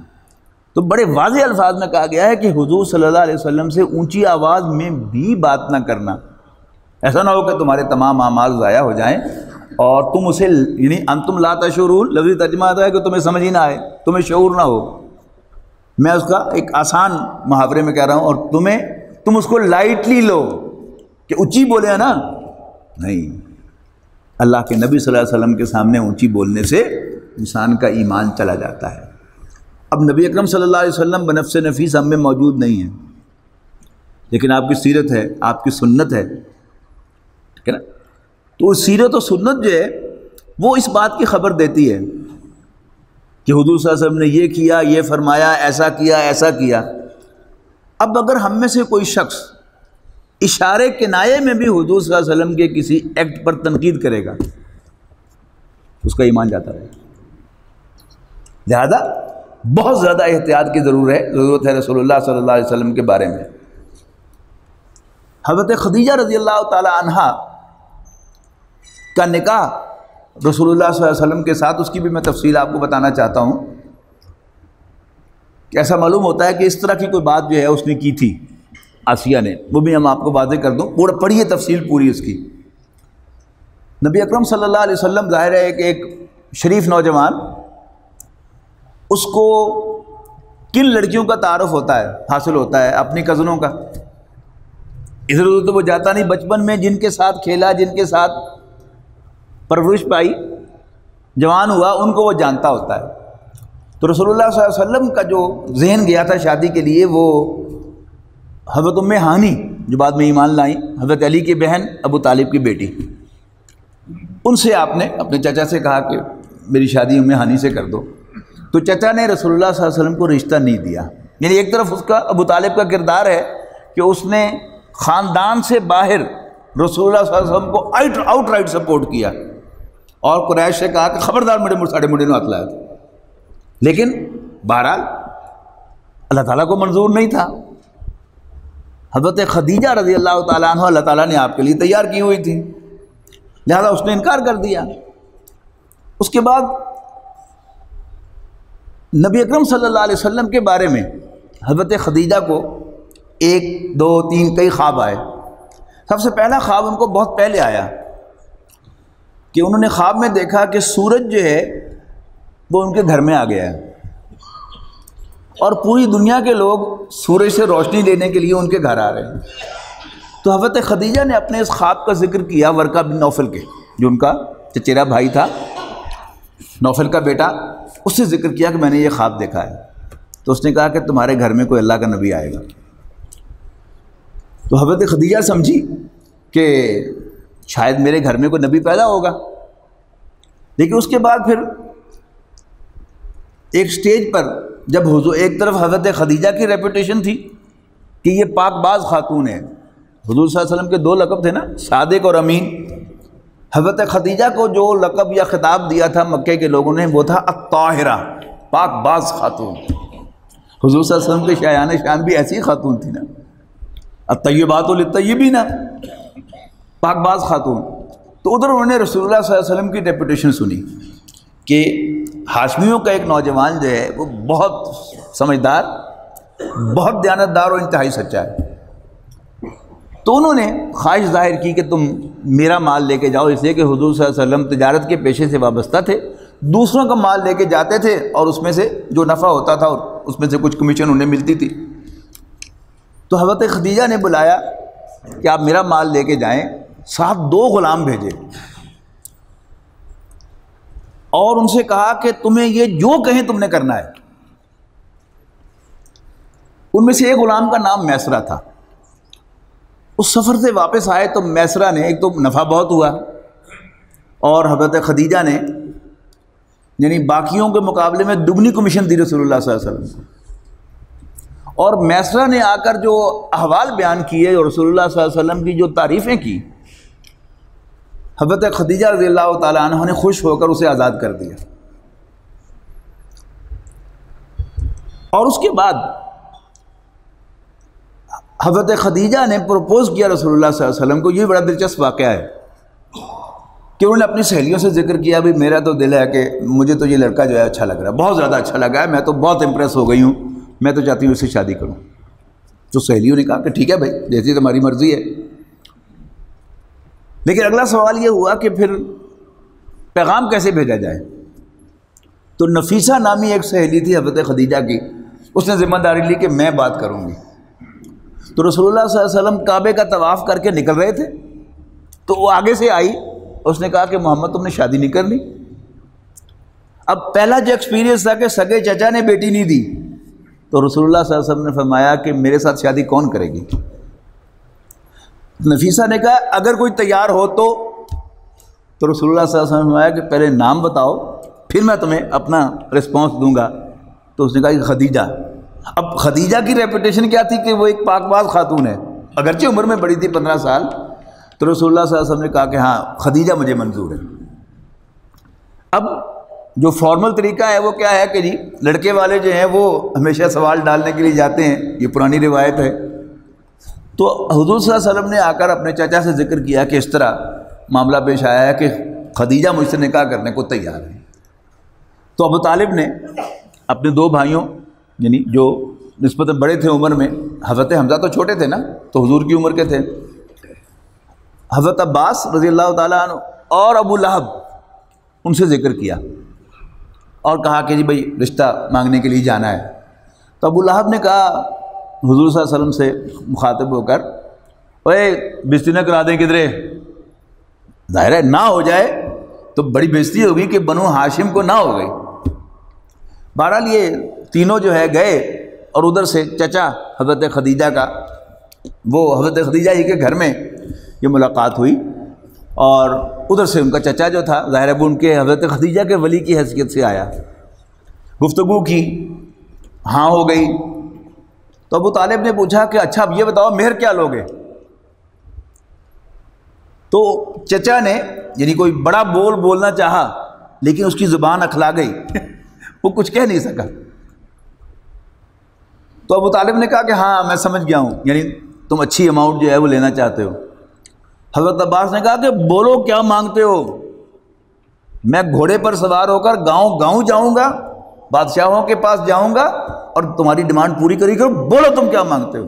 S1: تو بڑے واضح الفاظ میں کہا گیا ہے کہ حضور صلی اللہ علیہ وسلم سے اونچی آواز میں بھی بات نہ کرنا۔ ایسا نہ ہو کہ تمہارے تمام اعمال ضائع ہو جائیں اور تم اسے، یعنی انتم لا تشعرون، لفظی ترجمہ آتا ہے کہ تمہیں سمجھ ہی نہ آئے، تمہیں شعور نہ ہو۔ میں اس کا ایک آسان محاورے میں کہہ رہا ہوں، اور تم اس کو لائٹلی لو کہ اونچی بولے ہیں نا، نہیں۔ اللہ کے نبی صلی اللہ علیہ وسلم کے سامنے اونچی بولنے سے انسان کا ایمان چلا جاتا ہے۔ اب نبی اکرم صلی اللہ علیہ وسلم بنفس نفیس ہم میں موجود نہیں ہیں، لیکن آپ کی سیرت ہے، آپ کی سنت ہے، ٹھیک ہے نا؟ تو سیرت و سنت جو ہے وہ اس بات کی خبر دیتی ہے کہ حضور صلی اللہ علیہ وسلم نے یہ کیا، یہ فرمایا، ایسا کیا، ایسا کیا۔ اب اگر ہم میں سے کوئی شخص اشارے کنایے میں بھی حضور صلی اللہ علیہ وسلم کے کسی ایکٹ پر تنقید کرے گا، اس کا ایمان جاتا رہے۔ لہذا بہت زیادہ احتیاط کی ضرورت ہے رسول اللہ صلی اللہ علیہ وسلم کے بارے میں۔ حضرت خدیجہ رضی اللہ تعالی عنہا کا نکاح رسول اللہ صلی اللہ علیہ وسلم کے ساتھ، اس کی بھی میں تفصیل آپ کو بتانا چاہتا ہوں کہ ایسا معلوم ہوتا ہے کہ اس طرح کی کوئی بات جو ہے اس نے کی تھی آسیہ نے، وہ بھی ہم آپ کو واضح کر دوں، پڑھیے تفصیل پوری اس کی۔ نبی اکرم صلی اللہ علیہ وسلم ظاہر ہے کہ ایک شریف نوجوان، اس کو کن لڑکیوں کا تعارف ہوتا ہے، حاصل ہوتا ہے؟ اپنی کزنوں کا۔ ادھر ادھر تو وہ جاتا نہیں، بچپن میں جن کے ساتھ کھیلا، جن کے ساتھ پرورش پائی، جوان ہوا، ان کو وہ جانتا ہوتا ہے۔ تو رسول اللہ صلی اللہ علیہ وسلم کا جو ذہن گیا تھا شادی کے لیے، وہ حضرت ام ہانی جو بعد میں ایمان لائیں، حضرت علی کی بہن، ابو طالب کی بیٹی، ان سے آپ نے اپنے چچا سے کہا کہ میری شادی ام ہانی سے کر دو۔ تو چچا نے رسول اللہ صلی اللہ علیہ وسلم کو رشتہ نہیں دیا۔ یعنی ایک طرف اس کا ابو طالب کا کردار ہے کہ اس نے خاندان سے باہر رسول اللہ صلی اللہ علیہ وسلم کو آؤٹ رائٹ سپورٹ کیا، اور قریش سے کہا کہ خبردار میرے ساڑھے منڈے نو ہاتھ لایا تھا، لیکن بہرحال اللہ تعالیٰ کو منظور نہیں تھا۔ حضرت خدیجہ رضی اللہ تعالیٰ عنہ اللہ تعالیٰ نے آپ کے لیے تیار کی ہوئی تھی، لہذا اس نے انکار کر دیا۔ اس کے بعد نبی اکرم صلی اللہ علیہ وسلم کے بارے میں حضرت خدیجہ کو 1 2 3 کئی خواب آئے۔ سب سے پہلا خواب ان کو بہت پہلے آیا کہ انہوں نے خواب میں دیکھا کہ سورج جو ہے وہ ان کے گھر میں آ گیا ہے، اور پوری دنیا کے لوگ سورج سے روشنی لینے کے لیے ان کے گھر آ رہے ہیں۔ تو حضرت خدیجہ نے اپنے اس خواب کا ذکر کیا ورقہ بن نوفل کے، جو ان کا چچیرا بھائی تھا، نوفل کا بیٹا، اس سے ذکر کیا کہ میں نے یہ خواب دیکھا ہے۔ تو اس نے کہا کہ تمہارے گھر میں کوئی اللہ کا نبی آئے گا۔ تو حضرت خدیجہ سمجھی کہ شاید میرے گھر میں کوئی نبی پیدا ہوگا، لیکن اس کے بعد پھر ایک سٹیج پر جب حضور، ایک طرف حضرت خدیجہ کی ریپوٹیشن تھی کہ یہ پاک باز خاتون ہے، حضور صلی اللہ علیہ وسلم کے 2 لقب تھے نا، صادق اور امین۔ حضرت خدیجہ کو جو لقب یا خطاب دیا تھا مکے کے لوگوں نے، وہ تھا الطاہرہ، پاک باز خاتون۔ حضور صلی اللہ علیہ وسلم کے شایان شان بھی ایسی خاتون تھی نا، الطیبات للطیبین، پاک باز خاتون۔ تو ادھر انہوں نے رسول اللہ صلی اللہ علیہ وسلم کی ریپوٹیشن سنی کہ ہاشمیوں کا ایک نوجوان جو ہے وہ بہت سمجھدار، بہت دیانتدار اور انتہائی سچا ہے۔ تو انہوں نے خواہش ظاہر کی کہ تم میرا مال لے کے جاؤ، اس لیے کہ حضور صلی اللہ علیہ وسلم تجارت کے پیشے سے وابستہ تھے، دوسروں کا مال لے کے جاتے تھے اور اس میں سے جو نفع ہوتا تھا اور اس میں سے کچھ کمیشن انہیں ملتی تھی۔ تو حضرت خدیجہ نے بلایا کہ آپ میرا مال لے کے جائیں، ساتھ 2 غلام بھیجے، اور ان سے کہا کہ تمہیں یہ جو کہیں تم نے کرنا ہے۔ ان میں سے ایک غلام کا نام میسرہ تھا۔ اس سفر سے واپس آئے تو میسرہ نے، ایک تو نفع بہت ہوا، اور حضرت خدیجہ نے یعنی باقیوں کے مقابلے میں دگنی کمیشن دی رسول اللہ صلی اللہ علیہ وسلم کو۔ اور میسرہ نے آ کر جو احوال بیان کیے اور رسول اللہ صلی اللہ علیہ وسلم کی جو تعریفیں کی، حضرت خدیجہ رضی اللہ تعالیٰ عنہ نے خوش ہو کر اسے آزاد کر دیا۔ اور اس کے بعد حضرت خدیجہ نے پروپوز کیا رسول اللہ صلی اللہ علیہ وسلم کو۔ یہ بڑا دلچسپ واقعہ ہے کہ انہوں نے اپنی سہیلیوں سے ذکر کیا، بھی میرا تو دل ہے کہ مجھے تو یہ لڑکا جو ہے اچھا لگ رہا ہے، بہت زیادہ اچھا لگا ہے، میں تو بہت امپریس ہو گئی ہوں، میں تو چاہتی ہوں اس سے شادی کروں۔ تو سہیلیوں نے کہا کہ ٹھیک ہے بھائی، جیسی تمہاری مرضی ہے۔ لیکن اگلا سوال یہ ہوا کہ پھر پیغام کیسے بھیجا جائے؟ تو نفیسہ نامی ایک سہیلی تھی حضرت خدیجہ کی، اس نے ذمہ داری لی کہ میں بات کروں گی۔ تو رسول اللہ صلی اللہ علیہ وسلم کعبے کا طواف کر کے نکل رہے تھے، تو وہ آگے سے آئی، اس نے کہا کہ محمد تم نے شادی نہیں کرنی۔ اب پہلا جو ایکسپیرینس تھا کہ سگے چچا نے بیٹی نہیں دی، تو رسول اللہ صلی اللہ علیہ وسلم نے فرمایا کہ میرے ساتھ شادی کون کرے گی؟ نفیسہ نے کہا اگر کوئی تیار ہو تو رسول اللہ صلی اللہ علیہ وسلم نے فرمایا کہ پہلے نام بتاؤ پھر میں تمہیں اپنا رسپانس دوں گا۔ تو اس نے کہا کہ خدیجہ۔ اب خدیجہ کی ریپوٹیشن کیا تھی کہ وہ ایک پاک باز خاتون ہے، اگرچہ عمر میں بڑی تھی 15 سال۔ تو رسول اللہ صلی اللہ علیہ وسلم نے کہا کہ ہاں خدیجہ مجھے منظور ہے۔ اب جو فارمل طریقہ ہے وہ کیا ہے کہ جی لڑکے والے جو ہیں وہ ہمیشہ سوال ڈالنے کے لیے جاتے ہیں، یہ پرانی روایت ہے۔ تو حضور صلی اللہ علیہ وسلم نے آ کر اپنے چچا سے ذکر کیا کہ اس طرح معاملہ پیش آیا ہے کہ خدیجہ مجھ سے نکاح کرنے کو تیار ہے۔ تو ابو طالب نے اپنے 2 بھائیوں یعنی جو نسبتاً بڑے تھے عمر میں، حضرت حمزہ تو چھوٹے تھے نا، تو حضور کی عمر کے تھے، حضرت عباس رضی اللہ تعالیٰ عنہ اور ابو لہب، ان سے ذکر کیا اور کہا کہ جی بھائی رشتہ مانگنے کے لیے جانا ہے۔ تو ابو لہب نے کہا حضور صلی اللہ علیہ وسلم سے مخاطب ہو کر، اوے بےزتی نہ کرا دیں کدھرے، ظاہر ہے نہ ہو جائے تو بڑی بےزتی ہوگی کہ بنو ہاشم کو نہ ہو گئی۔ بہرحال یہ تینوں جو ہے گئے، اور ادھر سے چچا حضرت خدیجہ کا، وہ حضرت خدیجہ ہی کے گھر میں یہ ملاقات ہوئی، اور ادھر سے ان کا چچا جو تھا ظاہر ہے وہ ان کے حضرت خدیجہ کے ولی کی حیثیت سے آیا، گفتگو کی، ہاں ہو گئی۔ تو ابو طالب نے پوچھا کہ اچھا اب یہ بتاؤ مہر کیا لوگے؟ تو چچا نے یعنی کوئی بڑا بولنا چاہا لیکن اس کی زبان اکھلا گئی وہ کچھ کہہ نہیں سکا۔ تو ابو طالب نے کہا کہ ہاں میں سمجھ گیا ہوں، یعنی تم اچھی اماؤنٹ جو ہے وہ لینا چاہتے ہو۔ حضرت عباس نے کہا کہ بولو کیا مانگتے ہو، میں گھوڑے پر سوار ہو کر گاؤں گاؤں جاؤں گا، بادشاہوں کے پاس جاؤں گا اور تمہاری ڈیمانڈ پوری کری کرو، بولو تم کیا مانگتے ہو۔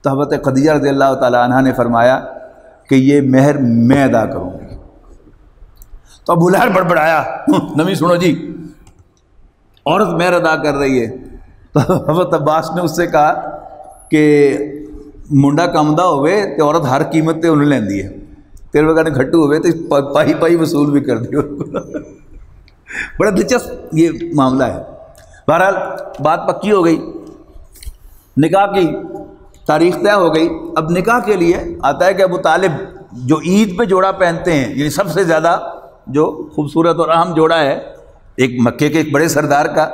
S1: تو حضرت خدیجہ رضی اللہ تعالی عنہ نے فرمایا کہ یہ مہر میں ادا کروں گی۔ تو ابو لہب بڑبڑایا، نبی سنو جی، عورت مہر ادا کر رہی ہے۔ تو حضرت عباس نے اس سے کہا کہ منڈا کمدا ہوئے تو عورت ہر قیمت تے انہیں لیندی ہے، تیرے وغیرہ گھٹو ہوئے تو پائی پائی وصول بھی کر دیو۔ بڑا دلچسپ یہ معاملہ ہے۔ بہرحال بات پکی ہو گئی، نکاح کی تاریخ طے ہو گئی۔ اب نکاح کے لیے آتا ہے کہ ابو طالب جو عید پہ جوڑا پہنتے ہیں، یعنی سب سے زیادہ جو خوبصورت اور اہم جوڑا ہے ایک مکے کے ایک بڑے سردار کا،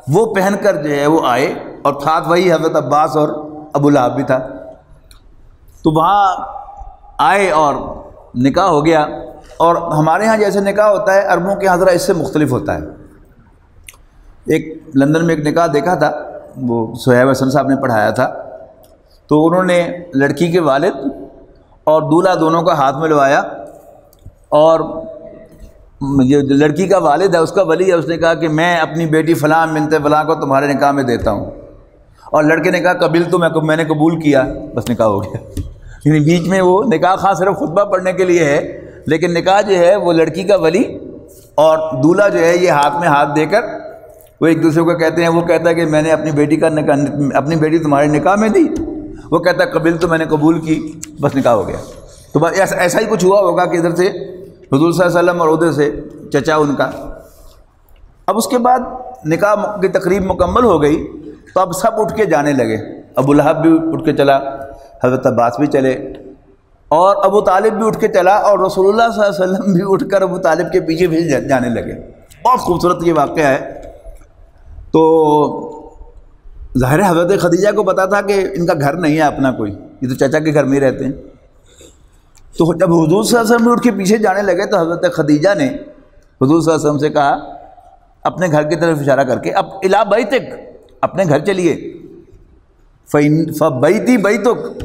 S1: وہ پہن کر جو ہے وہ آئے، اور ساتھ وہی حضرت عباس اور ابو لہب بھی تھا۔ تو وہاں آئے اور نکاح ہو گیا، اور ہمارے ہاں جیسے نکاح ہوتا ہے عربوں کے یہاں ذرا اس سے مختلف ہوتا ہے۔ ایک لندن میں ایک نکاح دیکھا تھا، وہ صہیب حسن صاحب نے پڑھایا تھا، تو انہوں نے لڑکی کے والد اور دولہا دونوں کا ہاتھ ملوایا، اور جو لڑکی کا والد ہے اس کا ولی ہے، اس نے کہا کہ میں اپنی بیٹی فلاں بنت فلاں کو تمہارے نکاح میں دیتا ہوں، اور لڑکے نے کہا قبل تو میں نے قبول کیا، بس نکاح ہو گیا۔ یعنی بیچ میں وہ نکاح خاص صرف خطبہ پڑھنے کے لیے ہے، لیکن نکاح جو ہے وہ لڑکی کا ولی اور دولہا جو ہے یہ ہاتھ میں ہاتھ دے کر وہ ایک دوسرے کو کہتے ہیں، وہ کہتا ہے کہ میں نے اپنی بیٹی تمہارے نکاح میں دی، وہ کہتا ہے قبل تو میں نے قبول کی، بس نکاح ہو گیا۔ تو بس ایسا ہی کچھ ہوا ہوگا کہ ادھر سے حضور صلی اللہ علیہ وسلم اور ادھر سے چچا ان کا۔ اب اس کے بعد نکاح کی تقریب مکمل ہو گئی، تو اب سب اٹھ کے جانے لگے، ابو لہب بھی اٹھ کے چلا، حضرت عباس بھی چلے، اور ابو طالب بھی اٹھ کے چلا، اور رسول اللہ صلی اللہ علیہ وسلم بھی اٹھ کر ابو طالب کے پیچھے پیچھے جانے لگے۔ بہت خوبصورت یہ واقعہ ہے۔ تو ظاہر حضرت خدیجہ کو پتا تھا کہ ان کا گھر نہیں ہے اپنا کوئی، یہ تو چچا کے گھر میں ہی رہتے ہیں۔ تو جب حضور صلی اللہ علیہ وسلم اٹھ کے پیچھے جانے لگے تو حضرت خدیجہ نے حضور صلی اللہ علیہ وسلم سے کہا اپنے گھر کی طرف اشارہ کر کے، اب الا بیتک، اپنے گھر چلیے، فبیتی بیتک،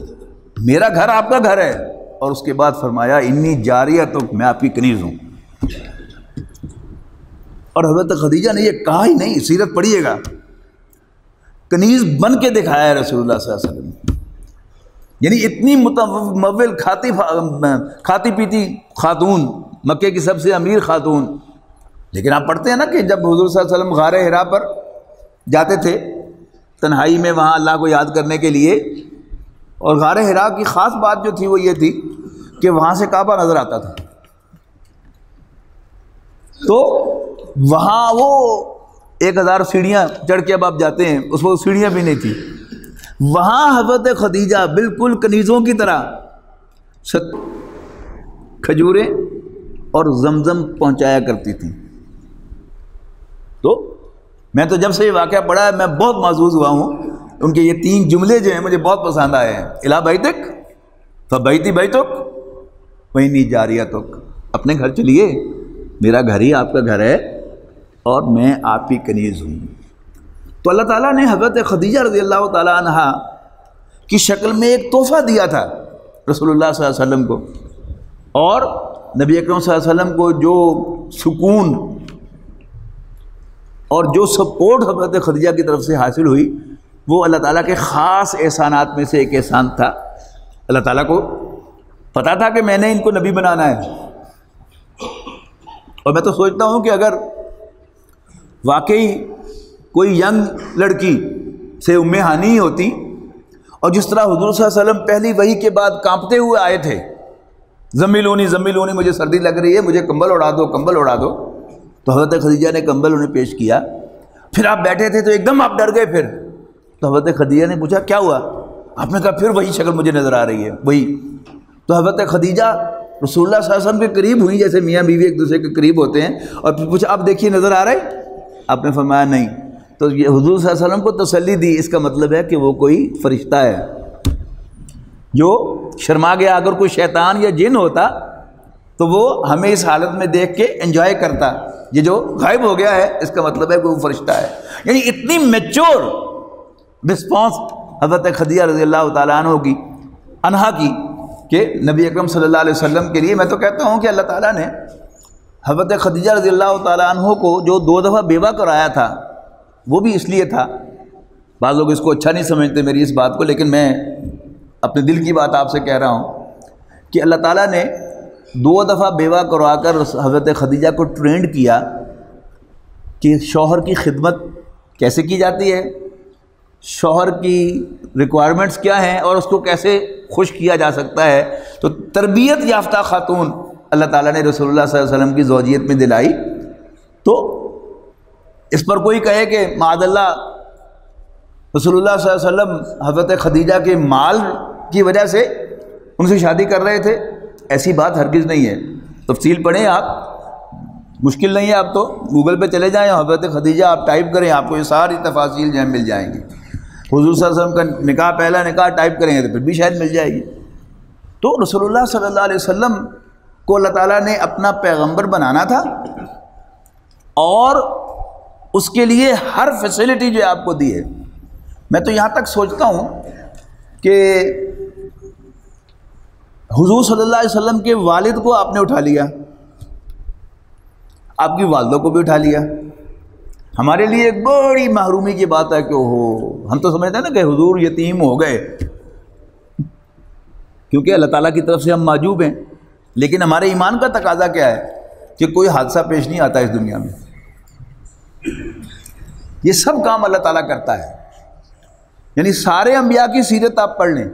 S1: میرا گھر آپ کا گھر ہے، اور اس کے بعد فرمایا انی جاریتک، میں آپ کی کنیز ہوں۔ اور حضرت خدیجہ نے یہ کہا ہی نہیں، سیرت پڑھیے گا، کنیز بن کے دکھایا ہے رسول اللہ صلی اللہ علیہ وسلم۔ یعنی اتنی متمول کھاتی پیتی خاتون، مکے کی سب سے امیر خاتون۔ لیکن آپ پڑھتے ہیں نا کہ جب حضور صلی اللہ علیہ وسلم غار حرا پر جاتے تھے تنہائی میں وہاں اللہ کو یاد کرنے کے لیے، اور غار حرا کی خاص بات جو تھی وہ یہ تھی کہ وہاں سے کعبہ نظر آتا تھا، تو وہاں وہ 1000 سیڑھیاں چڑھ کے اب آپ جاتے ہیں، اس وقت سیڑھیاں بھی نہیں تھی، وہاں حضرت خدیجہ بالکل کنیزوں کی طرح کھجوریں اور زمزم پہنچایا کرتی تھیں۔ تو میں تو جب سے یہ واقعہ پڑھا ہے میں بہت محظوظ ہوا ہوں، ان کے یہ 3 جملے جو ہیں مجھے بہت پسند آئے ہیں، الا بیتک فبیتی بیتک وانی جاریتک، اپنے گھر چلیے، میرا گھر ہی آپ کا گھر ہے اور میں آپ کی کنیز ہوں۔ تو اللہ تعالیٰ نے حضرت خدیجہ رضی اللہ تعالیٰ عنہ کی شکل میں ایک تحفہ دیا تھا رسول اللہ صلی اللہ علیہ وسلم کو، اور نبی اکرم صلی اللہ علیہ وسلم کو جو سکون اور جو سپورٹ حضرت خدیجہ کی طرف سے حاصل ہوئی وہ اللہ تعالیٰ کے خاص احسانات میں سے ایک احسان تھا۔ اللہ تعالیٰ کو پتا تھا کہ میں نے ان کو نبی بنانا ہے، اور میں تو سوچتا ہوں کہ اگر واقعی کوئی ینگ لڑکی سے ام ہانی ہی ہوتی، اور جس طرح حضور صلی اللہ علیہ وسلم پہلی وحی کے بعد کانپتے ہوئے آئے تھے، زملونی زملونی، مجھے سردی لگ رہی ہے، مجھے کمبل اڑا دو کمبل اڑا دو، تو حضرت خدیجہ نے کمبل انہیں پیش کیا. پھر آپ بیٹھے تھے تو ایک دم آپ ڈر گئے، پھر تو حضرت خدیجہ نے پوچھا کیا ہوا؟ آپ نے کہا پھر وہی شکل مجھے نظر آ رہی ہے وہی. تو حضرت خدیجہ رسول اللہ صلی اللہ علیہ وسلم کے قریب ہوئی، جیسے میاں بیوی ایک دوسرے کے قریب ہوتے ہیں، اور پھر پوچھا آپ دیکھیے نظر آ رہا ہے؟ آپ نے فرمایا نہیں. تو یہ حضور صلی اللہ علیہ وسلم کو تسلی دی، اس کا مطلب ہے کہ وہ کوئی فرشتہ ہے جو شرما گیا. اگر کوئی شیطان یا جن ہوتا تو وہ ہمیں اس حالت میں دیکھ کے انجوائے کرتا، یہ جو غائب ہو گیا ہے اس کا مطلب ہے کہ وہ فرشتہ ہے. یعنی اتنی میچور رسپانس حضرت خدیجہ رضی اللہ تعالیٰ عنہا کی کہ نبی اکرم صلی اللہ علیہ وسلم کے لیے، میں تو کہتا ہوں کہ اللہ تعالیٰ نے حضرت خدیجہ رضی اللہ تعالیٰ عنہ کو جو 2 دفعہ بیوہ کرایا تھا وہ بھی اس لیے تھا. بعض لوگ اس کو اچھا نہیں سمجھتے میری اس بات کو، لیکن میں اپنے دل کی بات آپ سے کہہ رہا ہوں کہ اللہ تعالیٰ نے 2 دفعہ بیوہ کروا کر حضرت خدیجہ کو ٹرینڈ کیا کہ شوہر کی خدمت کیسے کی جاتی ہے، شوہر کی ریکوائرمنٹس کیا ہیں، اور اس کو کیسے خوش کیا جا سکتا ہے. تو تربیت یافتہ خاتون اللہ تعالیٰ نے رسول اللہ صلی اللہ علیہ وسلم کی زوجیت میں دلائی. تو اس پر کوئی کہے کہ معاذ اللہ رسول اللہ صلی اللہ علیہ وسلم حضرت خدیجہ کے مال کی وجہ سے ان سے شادی کر رہے تھے، ایسی بات ہرگز نہیں ہے. تفصیل پڑھیں آپ، مشکل نہیں ہے. آپ تو گوگل پہ چلے جائیں، حضرت خدیجہ آپ ٹائپ کریں، آپ کو یہ ساری تفاصیل جو ہیں مل جائیں گی. حضور صلی اللہ علیہ وسلم کا نکاح، پہلا نکاح ٹائپ کریں گے تو پھر بھی شاید مل جائے گی. تو رسول اللہ صلی اللہ علیہ وسلم کو اللہ تعالیٰ نے اپنا پیغمبر بنانا تھا، اور اس کے لیے ہر فیسلٹی جو آپ کو دی ہے. میں تو یہاں تک سوچتا ہوں کہ حضور صلی اللہ علیہ وسلم کے والد کو آپ نے اٹھا لیا، آپ کی والدہ کو بھی اٹھا لیا. ہمارے لیے ایک بڑی محرومی کی بات ہے کہ ہم تو سمجھتے ہیں نا کہ حضور یتیم ہو گئے، کیونکہ اللہ تعالیٰ کی طرف سے ہم معجوب ہیں. لیکن ہمارے ایمان کا تقاضا کیا ہے کہ کوئی حادثہ پیش نہیں آتا اس دنیا میں. یہ سب کام اللہ تعالیٰ کرتا ہے. یعنی سارے انبیاء کی سیرت آپ پڑھ لیں،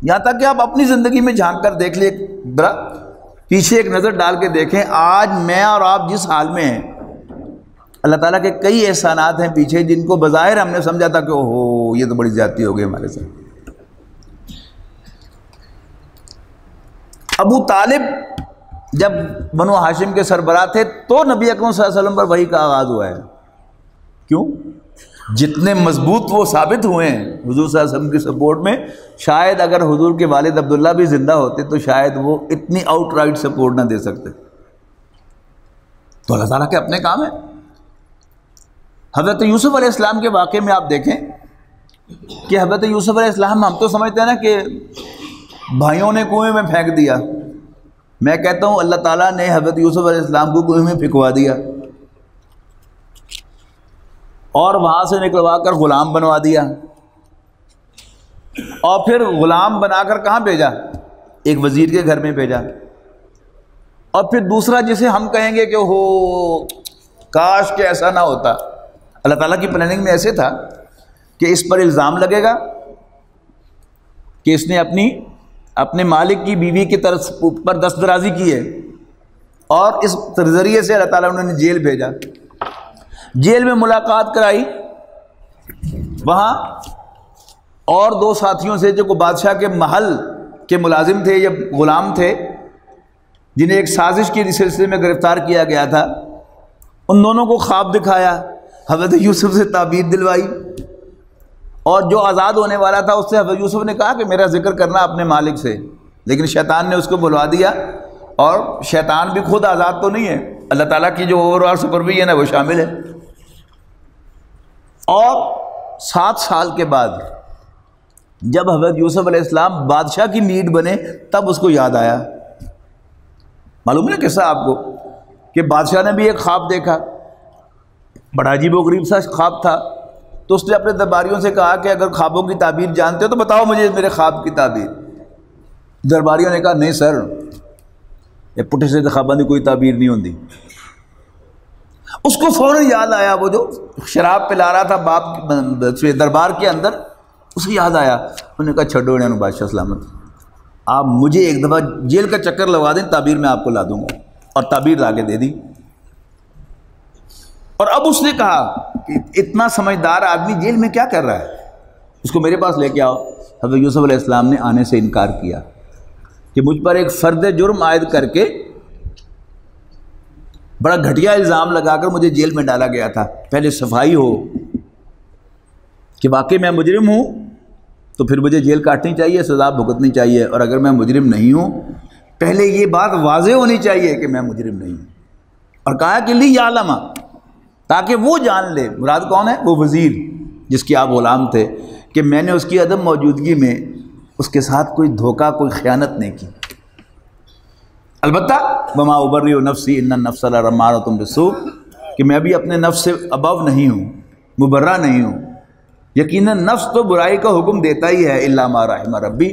S1: یہاں تک کہ آپ اپنی زندگی میں جھانک کر دیکھ لیں، ذرا پیچھے ایک نظر ڈال کے دیکھیں. آج میں اور آپ جس حال میں ہیں، اللہ تعالیٰ کے کئی احسانات ہیں پیچھے جن کو بظاہر ہم نے سمجھا تھا کہ یہ تو بڑی زیادتی ہو گئی ہمارے ساتھ. ابو طالب جب بنو ہاشم کے سربراہ تھے تو نبی اکرم صلی اللہ علیہ وسلم پر وحی کا آغاز ہوا ہے. کیوں؟ جتنے مضبوط وہ ثابت ہوئے ہیں حضور صلی اللہ علیہ وسلم کی سپورٹ میں. شاید اگر حضور کے والد عبداللہ بھی زندہ ہوتے تو شاید وہ اتنی آؤٹ رائٹ سپورٹ نہ دے سکتے. تو اللہ تعالیٰ کے اپنے کام ہیں. حضرت یوسف علیہ السلام کے واقعے میں آپ دیکھیں کہ حضرت یوسف علیہ السلام، ہم تو سمجھتے ہیں نا کہ بھائیوں نے کنویں میں پھینک دیا. میں کہتا ہوں اللہ تعالیٰ نے حضرت یوسف علیہ السلام کو کنویں میں پھینکوا دیا اور وہاں سے نکلوا کر غلام بنوا دیا، اور پھر غلام بنا کر کہاں بھیجا؟ ایک وزیر کے گھر میں بھیجا. اور پھر دوسرا جسے ہم کہیں گے کہ کاش کہ ایسا نہ ہوتا. اللہ تعالیٰ کی پلاننگ میں ایسے تھا کہ اس پر الزام لگے گا کہ اس نے اپنے مالک کی بیوی کی طرف پر دست درازی کی ہے، اور اس ذریعے سے اللہ تعالیٰ نے جیل بھیجا. جیل میں ملاقات کرائی، وہاں اور 2 ساتھیوں سے جو بادشاہ کے محل کے ملازم تھے یا غلام تھے، جنہیں ایک سازش کے سلسلے میں گرفتار کیا گیا تھا، ان دونوں کو خواب دکھایا، حضرت یوسف سے تعبیر دلوائی، اور جو آزاد ہونے والا تھا اس سے حضرت یوسف نے کہا کہ میرا ذکر کرنا اپنے مالک سے، لیکن شیطان نے اس کو بلوا دیا. اور شیطان بھی خود آزاد تو نہیں ہے، اللہ تعالیٰ کی جو اوور آل سپرویژن ہے وہ شامل ہے. اور 7 سال کے بعد جب حضرت یوسف علیہ السلام بادشاہ کی لیڈ بنے تب اس کو یاد آیا. معلوم ہے قصہ آپ کو کہ بادشاہ نے بھی ایک خواب دیکھا، بڑا عجیب و غریب سا خواب تھا. تو اس نے اپنے درباریوں سے کہا کہ اگر خوابوں کی تعبیر جانتے ہو تو بتاؤ مجھے میرے خواب کی تعبیر. درباریوں نے کہا نہیں سر، یہ پٹھے سے خوابوں کی کوئی تعبیر نہیں ہوتی. اس کو فوراً یاد آیا وہ جو شراب پلا رہا تھا باپ دربار کے اندر، اسے یاد آیا. انہوں نے کہا چھوڑو انہوں بادشاہ سلامت، آپ مجھے ایک دفعہ جیل کا چکر لگوا دیں، تعبیر میں آپ کو لا دوں گا. اور تعبیر لا کے دے دی. اور اب اس نے کہا کہ اتنا سمجھدار آدمی جیل میں کیا کر رہا ہے، اس کو میرے پاس لے کے آؤ. حضرت یوسف علیہ السلام نے آنے سے انکار کیا کہ مجھ پر ایک فرد جرم عائد کر کے بڑا گھٹیا الزام لگا کر مجھے جیل میں ڈالا گیا تھا. پہلے صفائی ہو کہ واقعی میں مجرم ہوں تو پھر مجھے جیل کاٹنی چاہیے، سزا بھگتنی چاہیے. اور اگر میں مجرم نہیں ہوں پہلے یہ بات واضح ہونی چاہیے کہ میں مجرم نہیں ہوں. اور کہا کہ لی یعلم، تاکہ وہ جان لے. مراد کون ہے؟ وہ وزیر جس کے آپ غلام تھے، کہ میں نے اس کی عدم موجودگی میں اس کے ساتھ کوئی دھوکہ، کوئی خیانت نہیں کی. البتہ وما ابرئ نفسی ان النفس لامارۃ بالسوء، کہ میں بھی اپنے نفس سے ابو نہیں ہوں، مبرہ نہیں ہوں. یقیناً نفس تو برائی کا حکم دیتا ہی ہے، الا ما رحم ربی،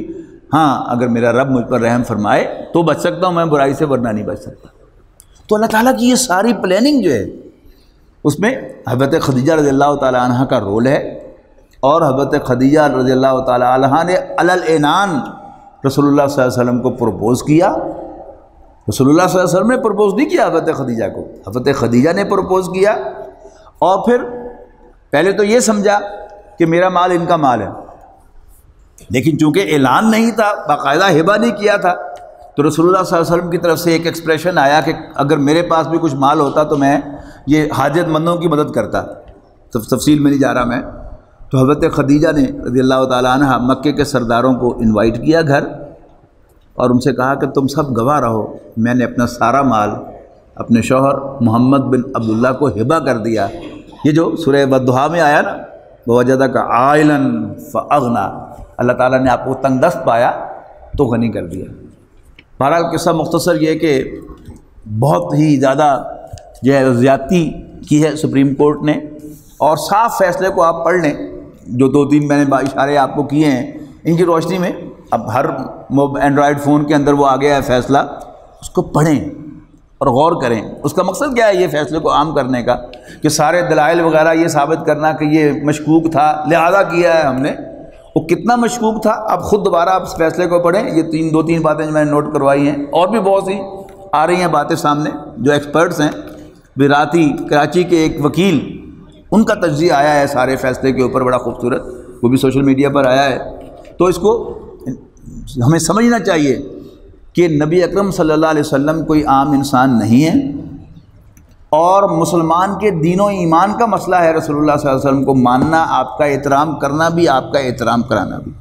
S1: ہاں اگر میرا رب مجھ پر رحم فرمائے تو بچ سکتا ہوں میں برائی سے، ورنہ نہیں بچ سکتا. تو اللہ تعالیٰ کی یہ ساری پلاننگ جو ہے اس میں حضرت خدیجہ رضی اللہ تعالی عنہ کا رول ہے. اور حضرت خدیجہ رضی اللہ تعالی عنہ نے علی العنان رسول اللہ صلی اللہ علیہ وسلم کو پروپوز کیا. رسول اللہ صلی اللہ علیہ وسلم نے پروپوز نہیں کیا حضرت خدیجہ کو، حضرت خدیجہ نے پروپوز کیا. اور پھر پہلے تو یہ سمجھا کہ میرا مال ان کا مال ہے، لیکن چونکہ اعلان نہیں تھا، باقاعدہ ہبہ نہیں کیا تھا، تو رسول اللہ صلی اللہ علیہ وسلم کی طرف سے ایک ایکسپریشن آیا کہ اگر میرے پاس بھی کچھ مال ہوتا تو میں یہ حاجت مندوں کی مدد کرتا. تفصیل میں نہیں جا رہا میں. تو حضرت خدیجہ نے رضی اللہ تعالی عنہ مکے کے سرداروں کو انوائٹ کیا گھر، اور ان سے کہا کہ تم سب گواہ رہو، میں نے اپنا سارا مال اپنے شوہر محمد بن عبداللہ کو ہبہ کر دیا. یہ جو سورہ والضحیٰ میں آیا نا، ووجدک عائلا فاغنی، اللہ تعالیٰ نے آپ کو تنگ دست پایا تو غنی کر دیا. بہرحال قصہ مختصر یہ کہ بہت ہی زیادہ جو ہے زیادتی کی ہے سپریم کورٹ نے، اور صاف فیصلے کو آپ پڑھ لیں جو دو تین میں نے اشارے آپ کو کیے ہیں، ان کی روشنی میں اب ہر اینڈرائڈ فون کے اندر وہ آ گیا ہے فیصلہ، اس کو پڑھیں اور غور کریں. اس کا مقصد کیا ہے یہ فیصلے کو عام کرنے کا؟ کہ سارے دلائل وغیرہ یہ ثابت کرنا کہ یہ مشکوک تھا لہذا کیا ہے ہم نے. وہ کتنا مشکوک تھا اب خود دوبارہ آپ اس فیصلے کو پڑھیں. یہ دو تین باتیں جو میں نے نوٹ کروائی ہیں، اور بھی بہت سی آ رہی ہیں باتیں سامنے. جو ایکسپرٹس ہیں، براتی کراچی کے ایک وکیل، ان کا تجزیہ آیا ہے سارے فیصلے کے اوپر بڑا خوبصورت، وہ بھی سوشل میڈیا پر آیا ہے. تو اس کو ہمیں سمجھنا چاہیے کہ نبی اکرم صلی اللہ علیہ وسلم کوئی عام انسان نہیں ہے، اور مسلمان کے دین و ایمان کا مسئلہ ہے رسول اللہ صلی اللہ علیہ وسلم کو ماننا، آپ کا احترام کرنا بھی، آپ کا احترام کرانا بھی.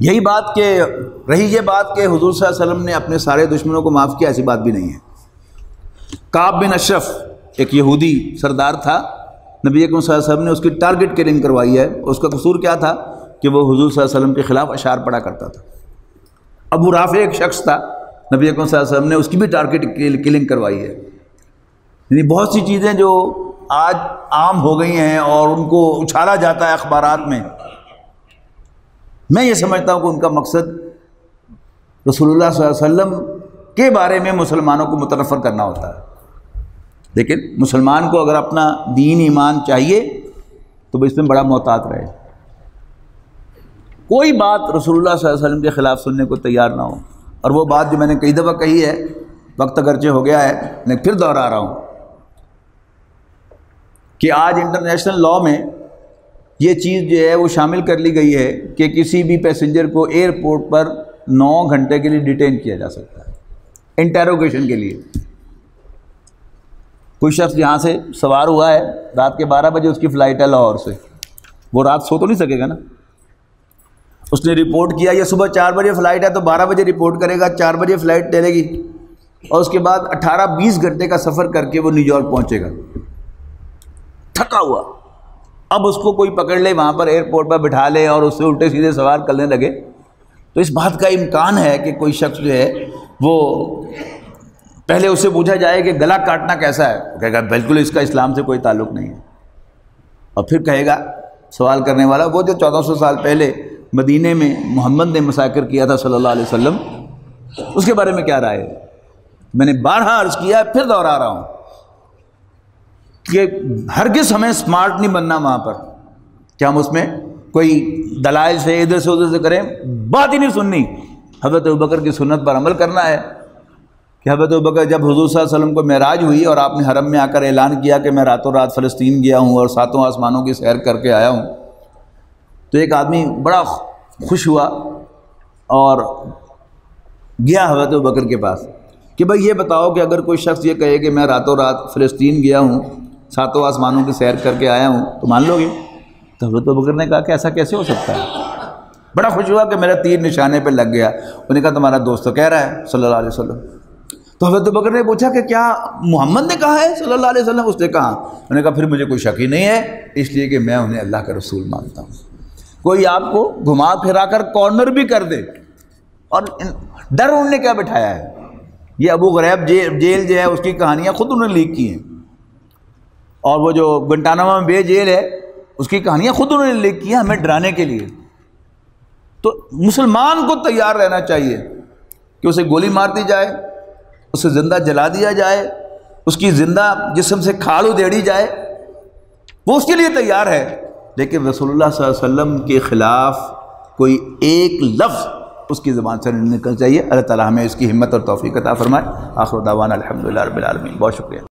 S1: یہی بات کہ رہی یہ بات کہ حضور صلی اللہ علیہ وسلم نے اپنے سارے دشمنوں کو معاف کیا، ایسی بات بھی نہیں ہے. کعب بن اشرف ایک یہودی سردار تھا، نبی اکرم صلی اللہ علیہ وسلم نے اس کی ٹارگٹ کلنگ کروائی ہے. اس کا قصور کیا تھا کہ وہ حضور صلی اللہ علیہ وسلم کے خلاف اشعار پڑھا کرتا تھا. ابو رافع ایک شخص تھا، نبی اکرم صلی اللہ علیہ وسلم نے اس کی بھی ٹارگٹ کلنگ کروائی ہے. یعنی بہت سی چیزیں جو آج عام ہو گئی ہیں اور ان کو اچھالا جاتا ہے اخبارات میں، میں یہ سمجھتا ہوں کہ ان کا مقصد رسول اللہ صلی اللہ علیہ وسلم کے بارے میں مسلمانوں کو متنفر کرنا ہوتا ہے. لیکن مسلمان کو اگر اپنا دین ایمان چاہیے تو وہ اس میں بڑا محتاط رہے، کوئی بات رسول اللہ صلی اللہ علیہ وسلم کے خلاف سننے کو تیار نہ ہو. اور وہ بات جو میں نے کئی دفعہ کہی ہے، وقت اگرچہ ہو گیا ہے میں پھر دوہرا رہا ہوں، کہ آج انٹرنیشنل لاء میں یہ چیز جو ہے وہ شامل کر لی گئی ہے کہ کسی بھی پیسنجر کو ایئرپورٹ پر 9 گھنٹے کے لیے ڈیٹین کیا جا سکتا ہے انٹیروگیشن کے لیے. کوئی شخص یہاں سے سوار ہوا ہے، رات کے 12 بجے اس کی فلائٹ ہے لاہور سے، وہ رات سو تو نہیں سکے گا نا. اس نے رپورٹ کیا یا صبح 4 بجے فلائٹ ہے تو 12 بجے رپورٹ کرے گا، 4 بجے فلائٹ ٹلے گی، اور اس کے بعد 18-20 گھنٹے کا سفر کر کے وہ نیو یارک پہنچے گا تھکا ہوا. اب اس کو کوئی پکڑ لے وہاں پر ایئرپورٹ پر بٹھا لے اور اس سے الٹے سیدھے سوار کرنے لگے، تو اس بات کا امکان ہے کہ کوئی شخص جو ہے وہ پہلے اس سے پوچھا جائے کہ گلا کاٹنا کیسا ہے، کہے گا بالکل اس کا اسلام سے کوئی تعلق نہیں ہے. اور پھر کہے گا سوال کرنے والا، وہ جو 1400 سال پہلے مدینے میں محمد نے مساکر کیا تھا صلی اللہ علیہ وسلم، اس کے بارے میں کیا رائے ہے؟ میں نے بارہا عرض کیا ہے، پھر دوہرا رہا ہوں کہ ہرگز ہمیں اسمارٹ نہیں بننا وہاں پر کہ ہم اس میں کوئی دلائل سے ادھر سے کریں، بات ہی نہیں سننی. حضرت ابوبکر کی سنت پر عمل کرنا ہے کہ حضرت ابوبکر جب حضور صلی اللہ علیہ وسلم کو معراج ہوئی اور آپ نے حرم میں آ کر اعلان کیا کہ میں راتوں رات فلسطین گیا ہوں اور 7 آسمانوں کی سیر کر کے آیا ہوں، تو ایک آدمی بڑا خوش ہوا اور گیا حضرت ابوبکر کے پاس کہ بھائی یہ بتاؤ کہ اگر کوئی شخص یہ کہے کہ میں راتوں رات فلسطین گیا ہوں، 7 آسمانوں کی سیر کر کے آیا ہوں، تو مان لو گے؟ تو حضرت ابوبکر نے کہا کہ ایسا کیسے ہو سکتا ہے؟ بڑا خوش ہوا کہ میرا تیر نشانے پہ لگ گیا. انہوں نے کہا تمہارا دوست تو کہہ رہا ہے صلی اللہ علیہ وسلم. تو حضرت ابوبکر نے پوچھا کہ کیا محمد نے کہا ہے صلی اللہ علیہ وسلم؟ اس نے کہا. انہوں نے کہا پھر مجھے کوئی شک ہی نہیں ہے، اس لیے کہ میں انہیں اللہ کا رسول مانتا ہوں. کوئی آپ کو گھما پھرا کر کارنر بھی کر دے، اور ڈر انہوں نے کیا بٹھایا ہے؟ یہ ابو غریب جیل جو ہے اس کی کہانیاں خود انہوں نے لیک کی ہیں، اور وہ جو گوانٹانامو بے جیل ہے اس کی کہانیاں خود انہوں نے لیک کی ہیں ہمیں ڈرانے کے لیے. تو مسلمان کو تیار رہنا چاہیے کہ اسے گولی مار دی جائے، اسے زندہ جلا دیا جائے، اس کی زندہ جسم سے کھال ادھیڑی جائے، وہ اس کے لیے تیار ہے. لیکن رسول اللہ صلی اللہ علیہ وسلم کے خلاف کوئی ایک لفظ اس کی زبان سے نہیں نکلنا چاہیے. اللہ تعالیٰ ہمیں اس کی ہمت اور توفیق عطا فرمائے. آخر دعوانا الحمدللہ رب العالمین. بہت شکریہ.